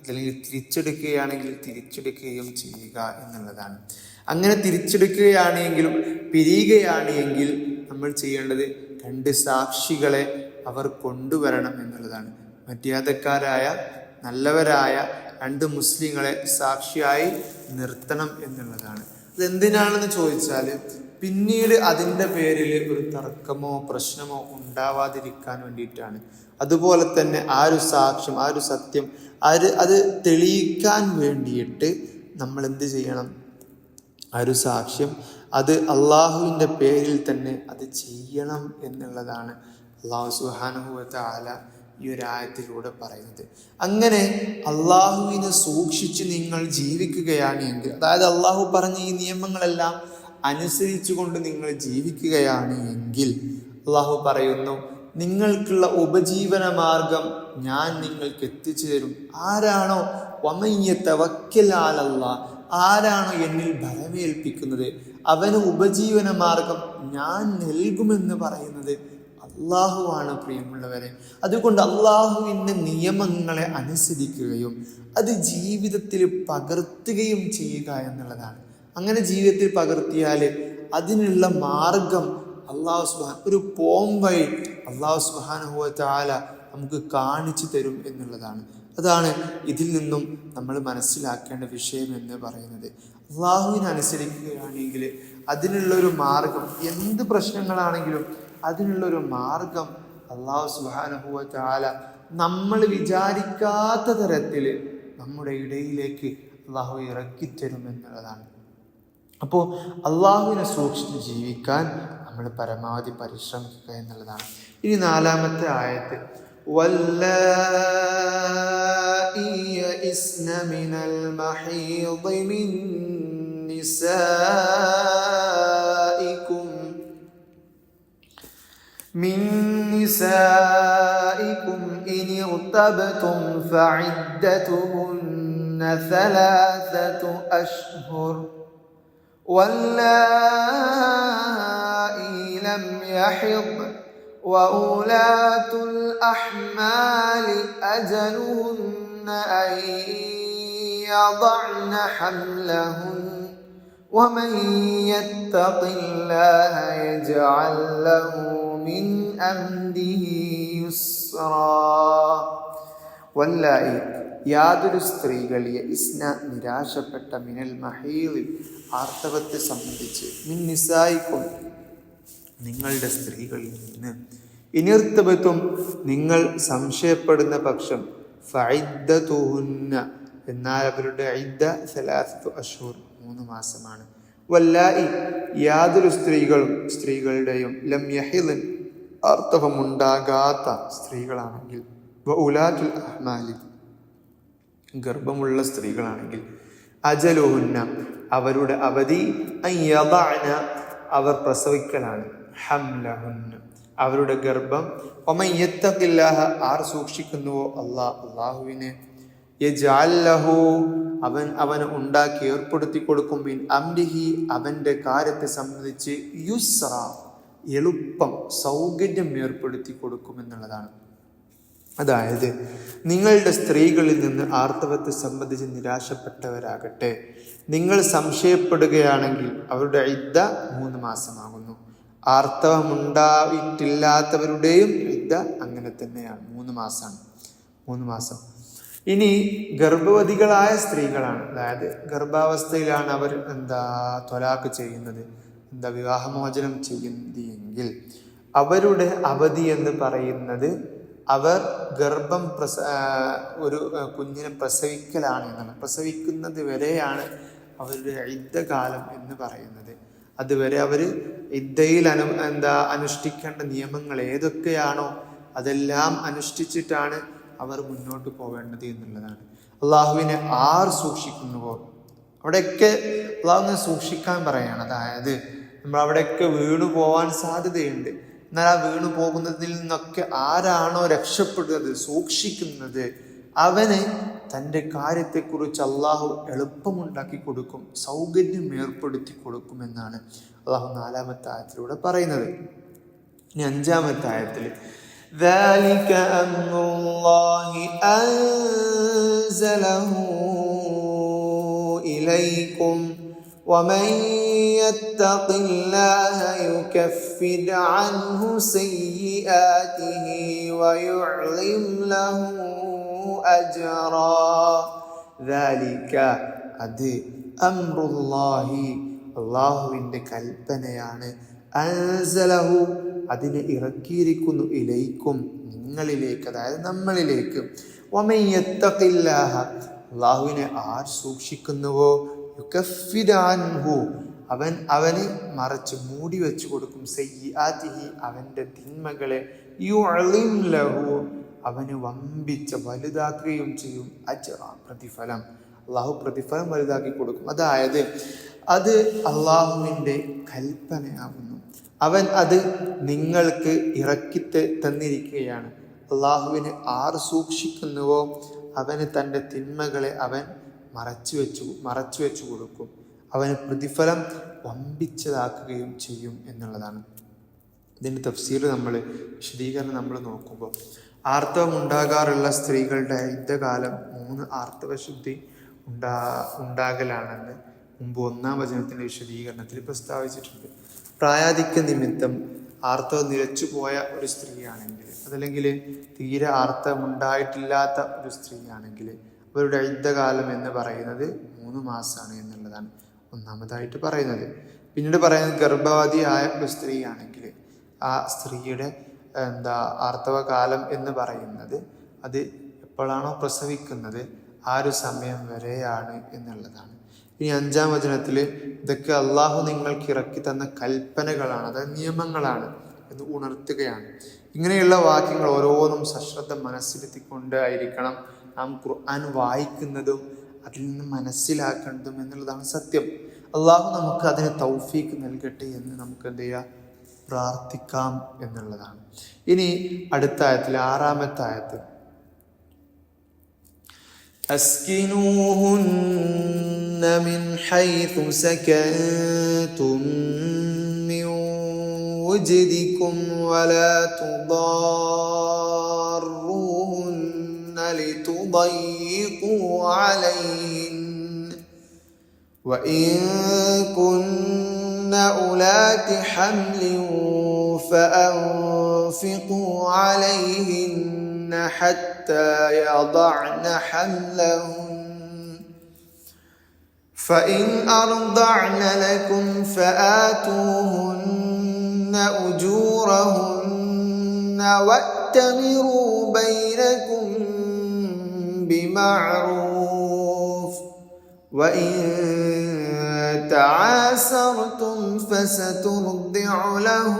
അല്ലെങ്കിൽ തിരിച്ചെടുക്കുകയാണെങ്കിൽ തിരിച്ചെടുക്കുകയും ചെയ്യുക എന്നുള്ളതാണ്. അങ്ങനെ തിരിച്ചെടുക്കുകയാണെങ്കിലും പിരിയുകയാണെങ്കിൽ നമ്മൾ ചെയ്യേണ്ടത് 2 സാക്ഷികളെ അവർ കൊണ്ടുവരണം എന്നുള്ളതാണ്. മര്യാദക്കാരായ നല്ലവരായ 2 മുസ്ലിങ്ങളെ സാക്ഷിയായി നിർത്തണം എന്നുള്ളതാണ്. അതെന്തിനാണെന്ന് ചോദിച്ചാൽ പിന്നീട് അതിൻ്റെ പേരിൽ ഒരു തർക്കമോ പ്രശ്നമോ ഉണ്ടാവാതിരിക്കാൻ വേണ്ടിയിട്ടാണ്. അതുപോലെ തന്നെ ആ ഒരു സാക്ഷ്യം, ആ ഒരു സത്യം അത് തെളിയിക്കാൻ വേണ്ടിയിട്ട് നമ്മൾ എന്ത് ചെയ്യണം? ആ ഒരു സാക്ഷ്യം അത് അള്ളാഹുവിൻ്റെ പേരിൽ തന്നെ അത് ചെയ്യണം എന്നുള്ളതാണ് അള്ളാഹു സുബ്ഹാനഹു വ തആല ഈ ഒരു ആയത്തിലൂടെ പറയുന്നത്. അങ്ങനെ അള്ളാഹുവിനെ സൂക്ഷിച്ച് നിങ്ങൾ ജീവിക്കുകയാണ് എങ്കിൽ, അതായത് അള്ളാഹു പറഞ്ഞ ഈ നിയമങ്ങളെല്ലാം അനുസരിച്ചുകൊണ്ട് നിങ്ങൾ ജീവിക്കുകയാണ് എങ്കിൽ, അള്ളാഹു പറയുന്നു നിങ്ങൾക്കുള്ള ഉപജീവന മാർഗം ഞാൻ നിങ്ങൾക്ക് എത്തിച്ചു തരും. ആരാണോ വമയ്യ തവക്കൽ അലല്ലാഹ്, ആരാണോ എന്നിൽ ബലമേൽപ്പിക്കുന്നത് അവന് ഉപജീവന മാർഗം ഞാൻ നൽകുമെന്ന് പറയുന്നത് അള്ളാഹുവാണ്. പ്രിയമുള്ളവരെ, അതുകൊണ്ട് അള്ളാഹുവിൻ്റെ നിയമങ്ങളെ അനുസരിക്കുകയും അത് ജീവിതത്തിൽ പകർത്തുകയും ചെയ്യുക എന്നുള്ളതാണ്. അങ്ങനെ ജീവിതത്തിൽ പകർത്തിയാൽ അതിനുള്ള മാർഗം ഒരു പോംവഴി അള്ളാഹു സുബ്ഹാനഹു വ തആല നമുക്ക് കാണിച്ചു തരും എന്നുള്ളതാണ്. അതാണ് ഇതിൽ നിന്നും നമ്മൾ മനസ്സിലാക്കേണ്ട വിഷയം എന്ന് പറയുന്നത്. അള്ളാഹുവിനെ അനുസരിക്കുകയാണെങ്കിൽ അതിനുള്ളൊരു മാർഗം, എന്ത് പ്രശ്നങ്ങളാണെങ്കിലും അതിനുള്ളൊരു മാർഗം അള്ളാഹു സുബ്ഹാനഹു വ തആല നമ്മൾ വിചാരിക്കാത്ത തരത്തിൽ നമ്മുടെ ഇടയിലേക്ക് അള്ളാഹു ഇറക്കിത്തരും എന്നുള്ളതാണ്. അപ്പോൾ അള്ളാഹുവിനെ സൂക്ഷിച്ച് ജീവിക്കാൻ നമ്മൾ പരമാവധി പരിശ്രമിക്കുക എന്നുള്ളതാണ്. ഇനി 4-ാമത്തെ ആയത്ത്, വല്ലാഇ യഇസ്ന മിനൽ മഹീദി മിൻ നിസാഇകും ഇൻ ഇർതബ്തും ഫഇദ്ദതുഹുന്ന 3 അശ്ഹുർ واللائي لم يحضن وأولاة الأحمال أجلهن أن يضعن حملهن ومن يتق الله يجعل له من أمره يسرا. واللائي യാതൊരു സ്ത്രീകൾ യഇസ്ന നിരാശപ്പെട്ട മിനൽ മഹീദ് ആർത്തവത്തെ സംബന്ധിച്ച് മിൻ നിസായിക്കും നിങ്ങളുടെ സ്ത്രീകളിൽ നിന്ന് ഇനിർത്തബത്തും നിങ്ങൾ സംശയപ്പെടുന്ന പക്ഷം ഫഇദ്ദതുഹുന്ന എന്നാൽ അവരുടെ ഇദ്ദ 3 അശ്ഹുർ 3 മാസമാണ്. വല്ലായി യാതൊരു സ്ത്രീകളുടെയും ലം യഹിദൻ ആർത്തവമുണ്ടാകാത്ത സ്ത്രീകളാണെങ്കിൽ വഉലാത്തുൽ അഹ്മാലി ഗർഭമുള്ള സ്ത്രീകളാണെങ്കിൽ അജലുഹുന്ന അവരുടെ അവധി അയ്യദഅന അവർ പ്രസവിക്കലാണ്, ഹംലഹുന്ന അവരുടെ ഗർഭം, വമൻ യത്തഖില്ലാഹ ആർ സൂക്ഷിക്കുന്നുവോ അല്ലാഹുവിനെ, യജ്അൽ ലഹു അവന് ഉണ്ടാക്കി ഏർപ്പെടുത്തി കൊടുക്കും, മിൻ അംരിഹി അവൻ്റെ കാര്യത്തെ സംബന്ധിച്ച് യുസ്ര എളുപ്പം സൗകര്യം ഏർപ്പെടുത്തി കൊടുക്കുമെന്നുള്ളതാണ്. അതായത് നിങ്ങളുടെ സ്ത്രീകളിൽ നിന്ന് ആർത്തവത്തെ സംബന്ധിച്ച് നിരാശപ്പെട്ടവരാകട്ടെ, നിങ്ങൾ സംശയപ്പെടുകയാണെങ്കിൽ അവരുടെ ഇദ്ദ 3 മാസമാകുന്നു. ആർത്തവമുണ്ടായിട്ടില്ലാത്തവരുടെയും ഇദ്ദ അങ്ങനെ തന്നെയാണ്, 3 മാസമാണ്, 3 മാസം. ഇനി ഗർഭവതികളായ സ്ത്രീകളാണ്, അതായത് ഗർഭാവസ്ഥയിലാണ് അവർ ത്വലാഖ് ചെയ്യുന്നത്, വിവാഹമോചനം ചെയ്യുന്നത് എങ്കിൽ അവരുടെ അവധി എന്ന് പറയുന്നത് അവർ ഗർഭം ഒരു കുഞ്ഞിനെ പ്രസവിക്കലാണ് എന്നാണ്. പ്രസവിക്കുന്നത് വരെയാണ് അവരുടെ ഇദ്ദകാലം എന്ന് പറയുന്നത്. അതുവരെ അവർ ഇദ്ദയിൽ അനുഷ്ഠിക്കേണ്ട നിയമങ്ങൾ ഏതൊക്കെയാണോ അതെല്ലാം അനുഷ്ഠിച്ചിട്ടാണ് അവർ മുന്നോട്ട് പോവേണ്ടത് എന്നുള്ളതാണ്. അള്ളാഹുവിനെ ആർ സൂക്ഷിക്കുന്നുവോ അവിടെയൊക്കെ അള്ളാഹുവിനെ സൂക്ഷിക്കാൻ പറയാണ്. അതായത് നമ്മൾ അവിടെയൊക്കെ വീണു പോവാൻ സാധ്യതയുണ്ട്. എന്നാൽ ആ വീണു പോകുന്നതിൽ നിന്നൊക്കെ ആരാണോ രക്ഷപ്പെടുന്നത്, സൂക്ഷിക്കുന്നത്, അവന് തൻ്റെ കാര്യത്തെക്കുറിച്ച് അള്ളാഹു എളുപ്പമുണ്ടാക്കി കൊടുക്കും, സൗകര്യം ഏർപ്പെടുത്തി കൊടുക്കുമെന്നാണ് അള്ളാഹു 4-ാമത്തെ ആയത്തിലൂടെ പറയുന്നത്. ഇനി 5-ാമത്തെ ആയത്തിൽ ذلك أمر الله أنزله إليكم ومن يتق الله يكفر عنه سيئاته ويعظم له أجرا ذلك അത് അംറുല്ലാഹി അല്ലാഹുവിൻ്റെ കൽപ്പനയാണ് അൻസലഹു അതിനെ ഇറക്കിയിരിക്കുന്നു ഇലൈക്കും നിങ്ങളിലേക്ക്, അതായത് നമ്മളിലേക്ക്. വമൻ യത്തഖില്ലാഹ അല്ലാഹുവിനെ ആർ സൂക്ഷിക്കുന്നുവോ യുകഫിർ അൻഹു അവന് മറച്ച് മൂടി വെച്ചു കൊടുക്കും സയ്യിആതിഹി അവൻ്റെ തിന്മകളെ യുഅളിം ലഹു അവന് വമ്പിച്ച വലുതാക്കുകയും ചെയ്യും അജ്റ പ്രതിഫലം അള്ളാഹു പ്രതിഫലം വലുതാക്കി കൊടുക്കും. അതായത് അത് അള്ളാഹുവിൻ്റെ കൽപ്പനയാകുന്നു. അവൻ അത് നിങ്ങൾക്ക് ഇറക്കി തന്നിരിക്കുകയാണ്. അള്ളാഹുവിനെ ആർ സൂക്ഷിക്കുന്നുവോ അവന് തൻ്റെ തിന്മകളെ അവൻ മറച്ചു വെച്ചു കൊടുക്കും. അവന് പ്രതിഫലം വമ്പിച്ചതാക്കുകയും ചെയ്യും എന്നുള്ളതാണ്. ഇതിൻ്റെ തഫ്സീർ വിശദീകരണം നമ്മൾ നോക്കുമ്പോൾ ആർത്തവം ഉണ്ടാകാറുള്ള സ്ത്രീകളുടെ യുദ്ധകാലം 3 ആർത്തവശുദ്ധി ഉണ്ടാകലാണെന്ന് മുമ്പ് 1-ാം വചനത്തിൻ്റെ വിശദീകരണത്തിൽ പ്രസ്താവിച്ചിട്ടുണ്ട്. പ്രായാധിക്യ നിമിത്തം ആർത്തവം നിലച്ചുപോയ ഒരു സ്ത്രീയാണെങ്കിൽ, അതല്ലെങ്കിൽ തീരെ ആർത്തവം ഉണ്ടായിട്ടില്ലാത്ത ഒരു സ്ത്രീയാണെങ്കിൽ അവരുടെ യുദ്ധകാലം എന്ന് പറയുന്നത് 3 മാസമാണ് എന്നുള്ളതാണ് ഒന്നാമതായിട്ട് പറയുന്നത്. പിന്നീട് പറയുന്നത് ഗർഭവതിയായ ഒരു സ്ത്രീയാണെങ്കിൽ ആ സ്ത്രീയുടെ ആർത്തവകാലം എന്ന് പറയുന്നത് അത് എപ്പോഴാണോ പ്രസവിക്കുന്നത് ആ ഒരു സമയം വരെയാണ് എന്നുള്ളതാണ്. ഇനി 5-ാം വചനത്തിൽ ഇതൊക്കെ അള്ളാഹു നിങ്ങൾക്ക് ഇറക്കി തന്ന കൽപ്പനകളാണ്, അതായത് നിയമങ്ങളാണ് എന്ന് ഉണർത്തുകയാണ്. ഇങ്ങനെയുള്ള വാക്യങ്ങൾ ഓരോന്നും സശ്രദ്ധ മനസ്സിലെത്തിക്കൊണ്ട് ആയിരിക്കണം നാം ഖുർആൻ വായിക്കുന്നതും അതിൽ നിന്ന് മനസ്സിലാക്കേണ്ടതും എന്നുള്ളതാണ് സത്യം. അള്ളാഹു നമുക്ക് അതിന് തൗഫീക്ക് നൽകട്ടെ എന്ന് നമുക്ക് എന്ത് ചെയ്യാം, പ്രാർത്ഥിക്കാം എന്നുള്ളതാണ്. ഇനി അടുത്ത ആയത്തിൽ 6-ാമത്തെ ആയത്ത് أسكنوهن من حيث سكنتم من وجدكم ولا تضاروهن لتضيقوا عليهن وإن كن أولات حمل فأنفقوا عليهن حتى يضعن حملهن فإن أرضعن لكم فآتوهن أجورهن وأتمروا بينكم بمعروف وإن تعاسرتم فسترضع له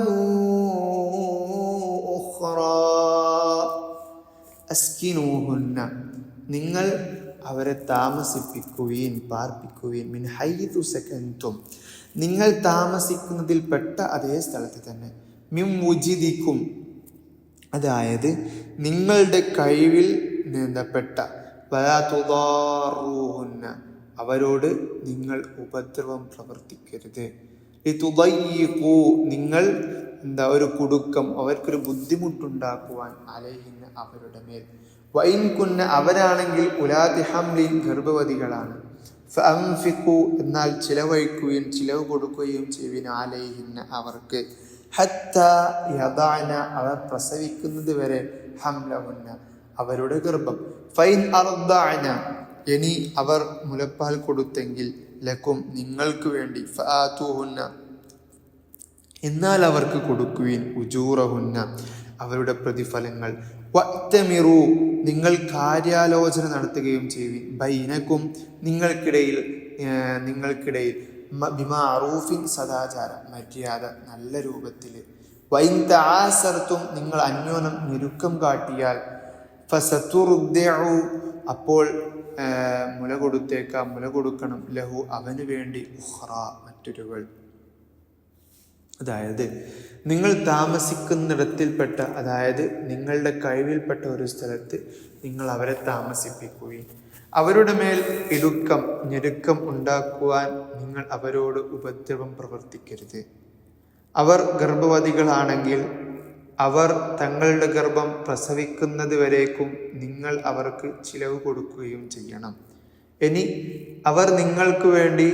أخرى അസ്കിനൂഹുന്ന നിങ്ങൾ അവരെ താമസിപ്പിക്കുകയും പാർപ്പിക്കുകയും മിൻ ഹൈതു സകൻതും നിങ്ങൾ താമസിക്കുന്നതിൽപ്പെട്ട അതേ സ്ഥലത്ത് തന്നെ മിൻ വുജിദിക്കും അതായത് നിങ്ങളുടെ കഴിവിൽ നിന്നപ്പെട്ട വലാ തുദാറൂഹുന്ന അവരോട് നിങ്ങൾ ഉപദ്രവം പ്രവർത്തിക്കരുത്. ലിതുദയ്യിഖൂ നിങ്ങൾ ഒരു കുടുക്കം അവർക്കൊരു ബുദ്ധിമുട്ടുണ്ടാക്കുവാൻ അലൈഹിന്ന അവരുടെ മേൽ. വഇൻ കുന്ന അവരാണെങ്കിൽ ഉലാതി ഹംലിൻ ഗർഭവതികളാണ്. ഫഅൻഫിഖൂ എന്നാൽ ചിലവ് കൊടുക്കുകയും ചെയ്യുവിൻ അലൈഹിന്ന അവർക്ക് ഹത്താ യദഅന അവർ പ്രസവിക്കുന്നത് വരെ ഹംലഹുന്ന അവരുടെ ഗർഭം. ഫൈൻ അർദഅന ഇനി അവർ മുലപ്പാൽ കൊടുത്തെങ്കിൽ ലക്കും നിങ്ങൾക്ക് വേണ്ടി ഫആതൂഹുന്ന എന്നാൽ അവർക്ക് കൊടുക്കുവിൻ ഉജൂറഹുന്ന അവരുടെ പ്രതിഫലങ്ങൾ. വഅ്തമിറൂ നിങ്ങൾ കാര്യാലോചന നടത്തുകയും ചെയ്യുവിൻ ബൈനക്കും നിങ്ങൾക്കിടയിൽ ബിമഅറൂഫിൻ സദാചാര മര്യാദ നല്ല രൂപത്തിൽ. വഇൻ തആസർതും നിങ്ങൾ അന്യോന്യം ഞെരുക്കം കാട്ടിയാൽ ഫസതുർദിഉ അപ്പോൾ മുല കൊടുക്കണം ലഹു അവന് വേണ്ടി ഉഖ്റ മറ്റൊരുവൾ. അതായത് നിങ്ങൾ താമസിക്കുന്നിടത്തിൽപ്പെട്ട അതായത് നിങ്ങളുടെ കഴിവിൽപ്പെട്ട ഒരു സ്ഥലത്ത് നിങ്ങൾ അവരെ താമസിപ്പിക്കുകയും അവരുടെ മേൽ ഞെരുക്കം ഉണ്ടാക്കുവാൻ നിങ്ങൾ അവരോട് ഉപദ്രവം പ്രവർത്തിക്കരുത്. അവർ ഗർഭവതികളാണെങ്കിൽ അവർ തങ്ങളുടെ ഗർഭം പ്രസവിക്കുന്നത് വരേക്കും നിങ്ങൾ അവർക്ക് ചിലവ് കൊടുക്കുകയും ചെയ്യണം. ഇനി അവർ നിങ്ങൾക്ക് വേണ്ടി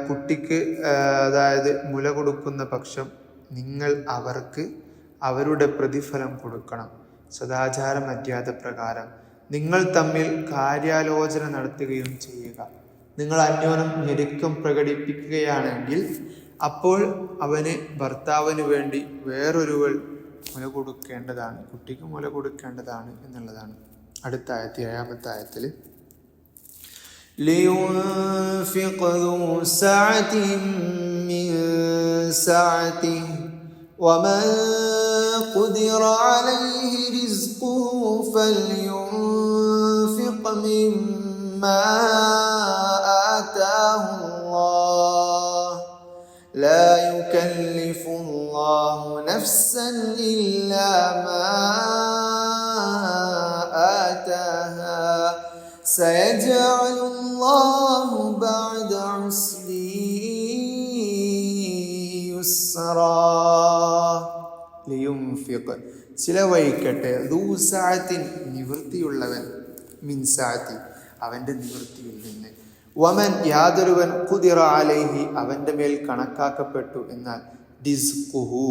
കുട്ടിക്ക് അതായത് മുല കൊടുക്കുന്ന പക്ഷം നിങ്ങൾ അവർക്ക് അവരുടെ പ്രതിഫലം കൊടുക്കണം. സദാചാര മര്യാദ പ്രകാരം നിങ്ങൾ തമ്മിൽ കാര്യാലോചന നടത്തുകയും ചെയ്യുക. നിങ്ങൾ അന്യോന്യം ഞെരുക്കം പ്രകടിപ്പിക്കുകയാണെങ്കിൽ അപ്പോൾ അവന് ഭർത്താവിന് വേണ്ടി വേറൊരുവൾ മുല കൊടുക്കേണ്ടതാണ്, കുട്ടിക്ക് മുല കൊടുക്കേണ്ടതാണ് എന്നുള്ളതാണ്. അടുത്ത ആയത്ത്, 7-ാമത്തെ ആയത്തിൽ لينفق ذو سعة من سعته ومن قدر عليه رزقه فلينفق مما آتاه الله لا يكلف الله نفسا إلا ما آتاها سيجعل الله بعد عسر يسرا ലിയുംഫിഖ് ചിലവഴിക്കട്ടെ ദൂ സഅത്തിൻ നിവൃത്തിയുള്ളവൻ മിൻ സഅതി അവൻ്റെ നിവൃത്തിയിൽ നിന്ന് വമൻ യാതൊരുവൻ ഖുദിറ അലൈഹി അവൻ്റെ മേൽ കണക്കാക്കപ്പെട്ടു എന്നാൽ റിസ്ഖുഹു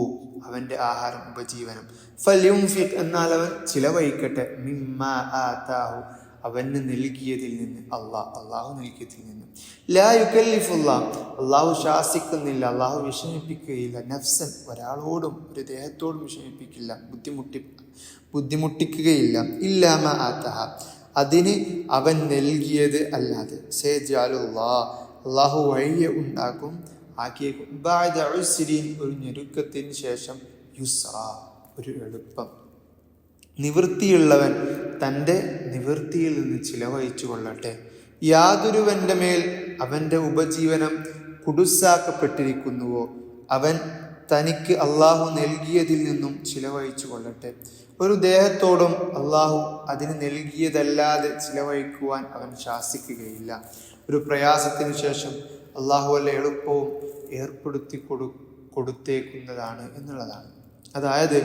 അവൻ്റെ ആഹാരം ഉപജീവനം ഫൽയുംഫിഖ് എന്നാൽ അവൻ ചിലവഴിക്കട്ടെ മിമ്മാ ആതാഹു അവന് നൽകിയതിൽ നിന്ന് അള്ളാഹു നൽകിയതിൽ നിന്ന് ലാ യുകല്ലിഫുല്ലാഹ് അള്ളാഹു ശാസിക്കുന്നില്ല, അള്ളാഹു വിഷമിപ്പിക്കുകയില്ല നഫ്സൻ ഒരാളോടും ഒരു ദേഹത്തോടും വിഷമിപ്പിക്കില്ല, ബുദ്ധിമുട്ടിക്കുകയില്ല ഇല്ലാ മാ ആതഹ അതിന് അവൻ നൽകിയത് അല്ലാതെ സയജഅലുല്ലാഹ് അള്ളാഹു വഴിയെ ഉണ്ടാക്കും ആക്കിയേക്കും ബഅദ ഉസ്രിൻ ഒരു ഞെരുക്കത്തിന് ശേഷം യുസ്റ ഒരു എളുപ്പം. നിവൃത്തിയുള്ളവൻ തൻ്റെ നിവൃത്തിയിൽ നിന്ന് ചിലവഴിച്ചു കൊള്ളട്ടെ. യാതൊരുവൻ്റെ മേൽ അവൻ്റെ ഉപജീവനം കുടുസാക്കപ്പെട്ടിരിക്കുന്നുവോ അവൻ തനിക്ക് അള്ളാഹു നൽകിയതിൽ നിന്നും ചിലവഴിച്ചു കൊള്ളട്ടെ. ഒരു ദേഹത്തോടും അള്ളാഹു അതിന് നൽകിയതല്ലാതെ ചിലവഴിക്കുവാൻ അവൻ ശാസിക്കുകയില്ല. ഒരു പ്രയാസത്തിന് ശേഷം അള്ളാഹു വല്ല എളുപ്പവും ഏർപ്പെടുത്തി കൊടുത്തേക്കുന്നതാണ് എന്നുള്ളതാണ്. അതായത്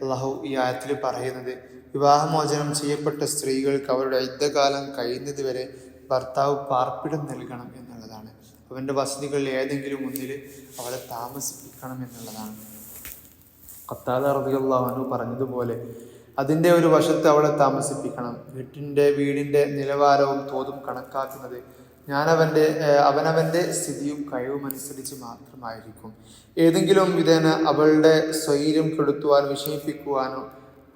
അള്ളാഹു ഈ ആയത്തിൽ പറയുന്നത് വിവാഹമോചനം ചെയ്യപ്പെട്ട സ്ത്രീകൾക്ക് അവരുടെ യുദ്ധകാലം കഴിയുന്നത് വരെ ഭർത്താവ് പാർപ്പിടം നൽകണം എന്നുള്ളതാണ്. അവൻ്റെ വസതികളിൽ ഏതെങ്കിലും ഒന്നിൽ അവളെ താമസിപ്പിക്കണം എന്നുള്ളതാണ്. ഖത്താദ റളിയല്ലാഹു അൻഹു പറഞ്ഞതുപോലെ അതിൻ്റെ ഒരു വശത്ത് അവളെ താമസിപ്പിക്കണം. വീടിൻ്റെ നിലവാരവും തോതും കണക്കാക്കുന്നത് അവനവൻ്റെ സ്ഥിതിയും കഴിവും അനുസരിച്ച് മാത്രമായിരിക്കും. ഏതെങ്കിലും വിധേന അവളുടെ സ്വൈര്യം കെടുത്തുവാൻ വിഷമിപ്പിക്കുവാനോ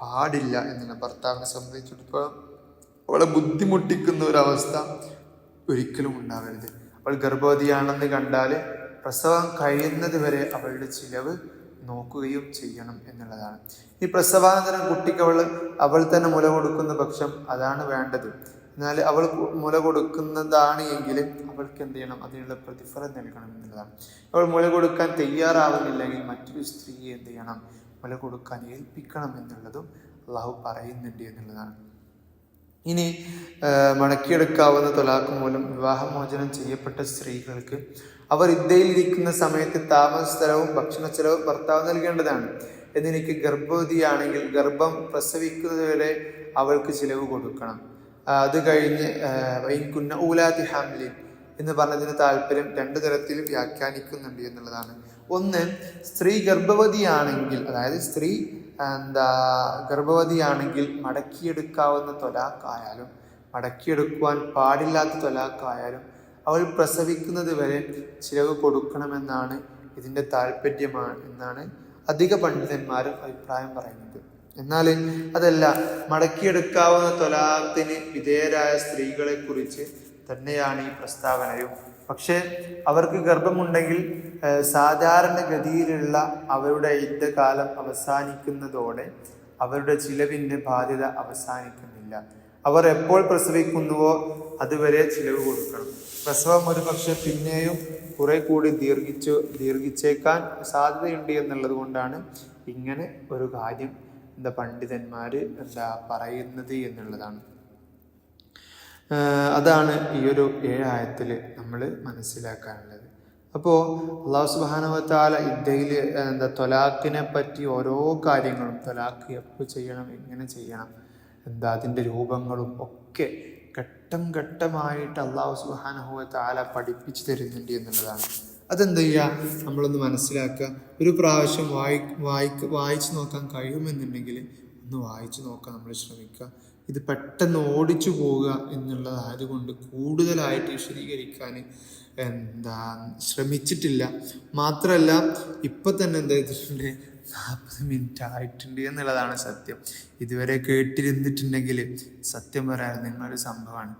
പാടില്ല എന്നുള്ള ഭർത്താവിനെ സംബന്ധിച്ചിടത്തോളം അവളെ ബുദ്ധിമുട്ടിക്കുന്ന ഒരവസ്ഥ ഒരിക്കലും ഉണ്ടാവരുത്. അവൾ ഗർഭവതിയാണെന്ന് കണ്ടാൽ പ്രസവം കഴിയുന്നത് വരെ അവളുടെ ചിലവ് നോക്കുകയും ചെയ്യണം എന്നുള്ളതാണ്. ഈ പ്രസവാനന്തരം കുട്ടിക്ക് അവൾ തന്നെ മുല കൊടുക്കുന്ന പക്ഷം അതാണ് വേണ്ടത്. എന്നാൽ അവൾ മുല കൊടുക്കുന്നതാണ് എങ്കിൽ അവൾക്ക് എന്ത് ചെയ്യണം, അതിനുള്ള പ്രതിഫലം നൽകണം എന്നുള്ളതാണ്. അവൾ മുല കൊടുക്കാൻ തയ്യാറാവുന്നില്ലെങ്കിൽ മറ്റൊരു സ്ത്രീയെ എന്ത് ചെയ്യണം, മുല കൊടുക്കാൻ ഏൽപ്പിക്കണം എന്നുള്ളതും അള്ളാഹു പറയുന്നുണ്ട് എന്നുള്ളതാണ്. ഇനി മടക്കിയെടുക്കാവുന്ന തൊലാഖ് മൂലം വിവാഹമോചനം ചെയ്യപ്പെട്ട സ്ത്രീകൾക്ക് അവർ ഇദ്ദയിലിരിക്കുന്ന സമയത്ത് താമസ സ്ഥലവും ഭക്ഷണ ചെലവും ഭർത്താവ് നൽകേണ്ടതാണ്. എന്നെനിക്ക് ഗർഭവതിയാണെങ്കിൽ ഗർഭം പ്രസവിക്കുന്നത് വരെ അവൾക്ക് ചിലവ് കൊടുക്കണം. അത് കഴിഞ്ഞ് വൈകുന്ന ഊലാതി ഹാംലിൻ എന്ന് പറഞ്ഞതിന് താല്പര്യം 2 തരത്തിൽ വ്യാഖ്യാനിക്കുന്നുണ്ട് എന്നുള്ളതാണ്. ഒന്ന്, സ്ത്രീ ഗർഭവതിയാണെങ്കിൽ, അതായത് സ്ത്രീ ഗർഭവതിയാണെങ്കിൽ മടക്കിയെടുക്കാവുന്ന തൊലാഖായാലും മടക്കിയെടുക്കുവാൻ പാടില്ലാത്ത തൊലാഖായാലും അവൾ പ്രസവിക്കുന്നത് വരെ ചിലവ് കൊടുക്കണമെന്നാണ് ഇതിൻ്റെ താല്പര്യമാണ് എന്നാണ് അധിക പണ്ഡിതന്മാരും അഭിപ്രായം പറയുന്നത്. എന്നാൽ അതല്ല, മടക്കിയെടുക്കാവുന്ന തൊലാഖിന് വിധേയരായ സ്ത്രീകളെ കുറിച്ച് തന്നെയാണ് ഈ പ്രസ്താവനയും. പക്ഷേ അവർക്ക് ഗർഭമുണ്ടെങ്കിൽ സാധാരണഗതിയിലുള്ള അവരുടെ യുദ്ധകാലം അവസാനിക്കുന്നതോടെ അവരുടെ ചിലവിൻ്റെ ബാധ്യത അവസാനിക്കുന്നില്ല. അവർ എപ്പോൾ പ്രസവിക്കുന്നുവോ അതുവരെ ചിലവ് കൊടുക്കണം. പ്രസവം ഒരു പക്ഷേ പിന്നെയും കുറെ കൂടി ദീർഘിച്ചേക്കാൻ സാധ്യതയുണ്ട് എന്നുള്ളത് കൊണ്ടാണ് ഇങ്ങനെ ഒരു കാര്യം പണ്ഡിതന്മാർ പറയുന്നത് എന്നുള്ളതാണ്. അതാണ് ഈ ഒരു 7 ആയത്തിൽ നമ്മൾ മനസ്സിലാക്കാനുള്ളത്. അപ്പോൾ അള്ളാഹു സുബ്ഹാനഹു വ തആല ഇദ്ദയിൽ ത്വലാഖിനെ പറ്റി ഓരോ കാര്യങ്ങളും, ത്വലാഖ് എപ്പോൾ ചെയ്യണം, എങ്ങനെ ചെയ്യണം, അതിൻ്റെ രൂപങ്ങളും ഒക്കെ ഘട്ടം ഘട്ടമായിട്ട് അള്ളാഹു സുബ്ഹാനഹു വ തആല പഠിപ്പിച്ചു തരുന്നുണ്ട് എന്നുള്ളതാണ്. അതെന്ത് ചെയ്യുക, നമ്മളൊന്ന് മനസ്സിലാക്കുക. ഒരു പ്രാവശ്യം വായിച്ച് നോക്കാൻ കഴിയുമെന്നുണ്ടെങ്കിൽ ഒന്ന് വായിച്ചു നോക്കാൻ നമ്മൾ ശ്രമിക്കുക. ഇത് പെട്ടെന്ന് ഓടിച്ചു പോവുക എന്നുള്ളതായതുകൊണ്ട് കൂടുതലായിട്ട് വിശദീകരിക്കാൻ ശ്രമിച്ചിട്ടില്ല. മാത്രമല്ല ഇപ്പം തന്നെ എന്താ ചെയ്തിട്ടുണ്ട്, 40 മിനിറ്റ് ആയിട്ടുണ്ട് എന്നുള്ളതാണ് സത്യം. ഇതുവരെ കേട്ടിരുന്നിട്ടുണ്ടെങ്കിൽ സത്യം പറയാൻ നിങ്ങളൊരു സംഭവമാണ്.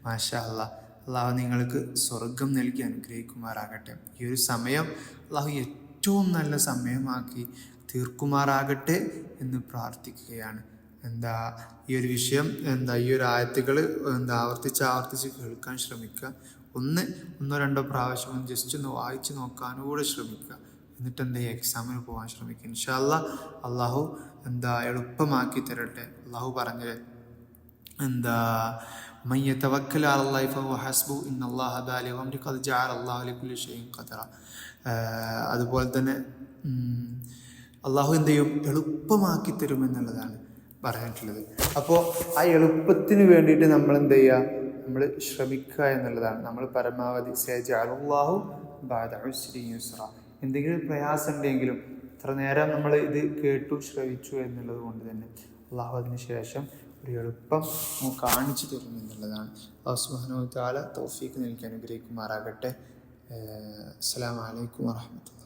മാഷാ അല്ലാ, അള്ളാഹു നിങ്ങൾക്ക് സ്വർഗം നൽകി അനുഗ്രഹിക്കുമാറാകട്ടെ. ഈ ഒരു സമയം അള്ളാഹു ഏറ്റവും നല്ല സമയമാക്കി തീർക്കുമാറാകട്ടെ എന്ന് പ്രാർത്ഥിക്കുകയാണ്. ഈ ഒരു വിഷയം ഈ ഒരു ആയത്തുകൾ ആവർത്തിച്ച് കേൾക്കാൻ ശ്രമിക്കുക. ഒന്നോ രണ്ടോ പ്രാവശ്യം ജസ്റ്റ് ഒന്ന് വായിച്ച് നോക്കാനുകൂടെ ശ്രമിക്കുക. എന്നിട്ട് എക്സാമിന് പോകാൻ ശ്രമിക്കുക. ഇൻഷാ അല്ലാ അള്ളാഹു എളുപ്പമാക്കി തരട്ടെ. അള്ളാഹു പറഞ്ഞത് മൻ യതവക്കൽ അലല്ലാഹി ഫഹുവ ഹസ്ബുഹു ഇന്നല്ലാഹ ബാലിഗു അംരിഹി ഖദ് ജഅല അല്ലാഹു ലികുല്ലി ഷൈഇൻ ഖദറ. അതുപോലെ തന്നെ അള്ളാഹു എന്ത് ചെയ്യും, എളുപ്പമാക്കി തരുമെന്നുള്ളതാണ് പറഞ്ഞിട്ടുള്ളത്. അപ്പോൾ ആ എളുപ്പത്തിന് വേണ്ടിയിട്ട് നമ്മൾ എന്ത് ചെയ്യുക, നമ്മൾ ശ്രമിക്കുക എന്നുള്ളതാണ്. നമ്മൾ പരമാവധി സയജഅലുല്ലാഹു ബഅദ ഉസ്രി യുസ്റ. എന്തെങ്കിലും പ്രയാസം ഉണ്ടെങ്കിലും ഇത്ര നേരം നമ്മൾ ഇത് കേട്ടു ശ്രവിച്ചു എന്നുള്ളത് കൊണ്ട് തന്നെ അള്ളാഹു അതിന് ശേഷം ഒരു എളുപ്പം കാണിച്ചു തരുന്നു എന്നുള്ളതാണ്. അല്ലാഹു സുബ്ഹാനഹു വ തആല തൗഫീഖ് നൽകി അനുഗ്രഹിക്കുമാറാകട്ടെ. അസ്സലാമു അലൈക്കും വറഹ്മത്തുള്ളാഹി.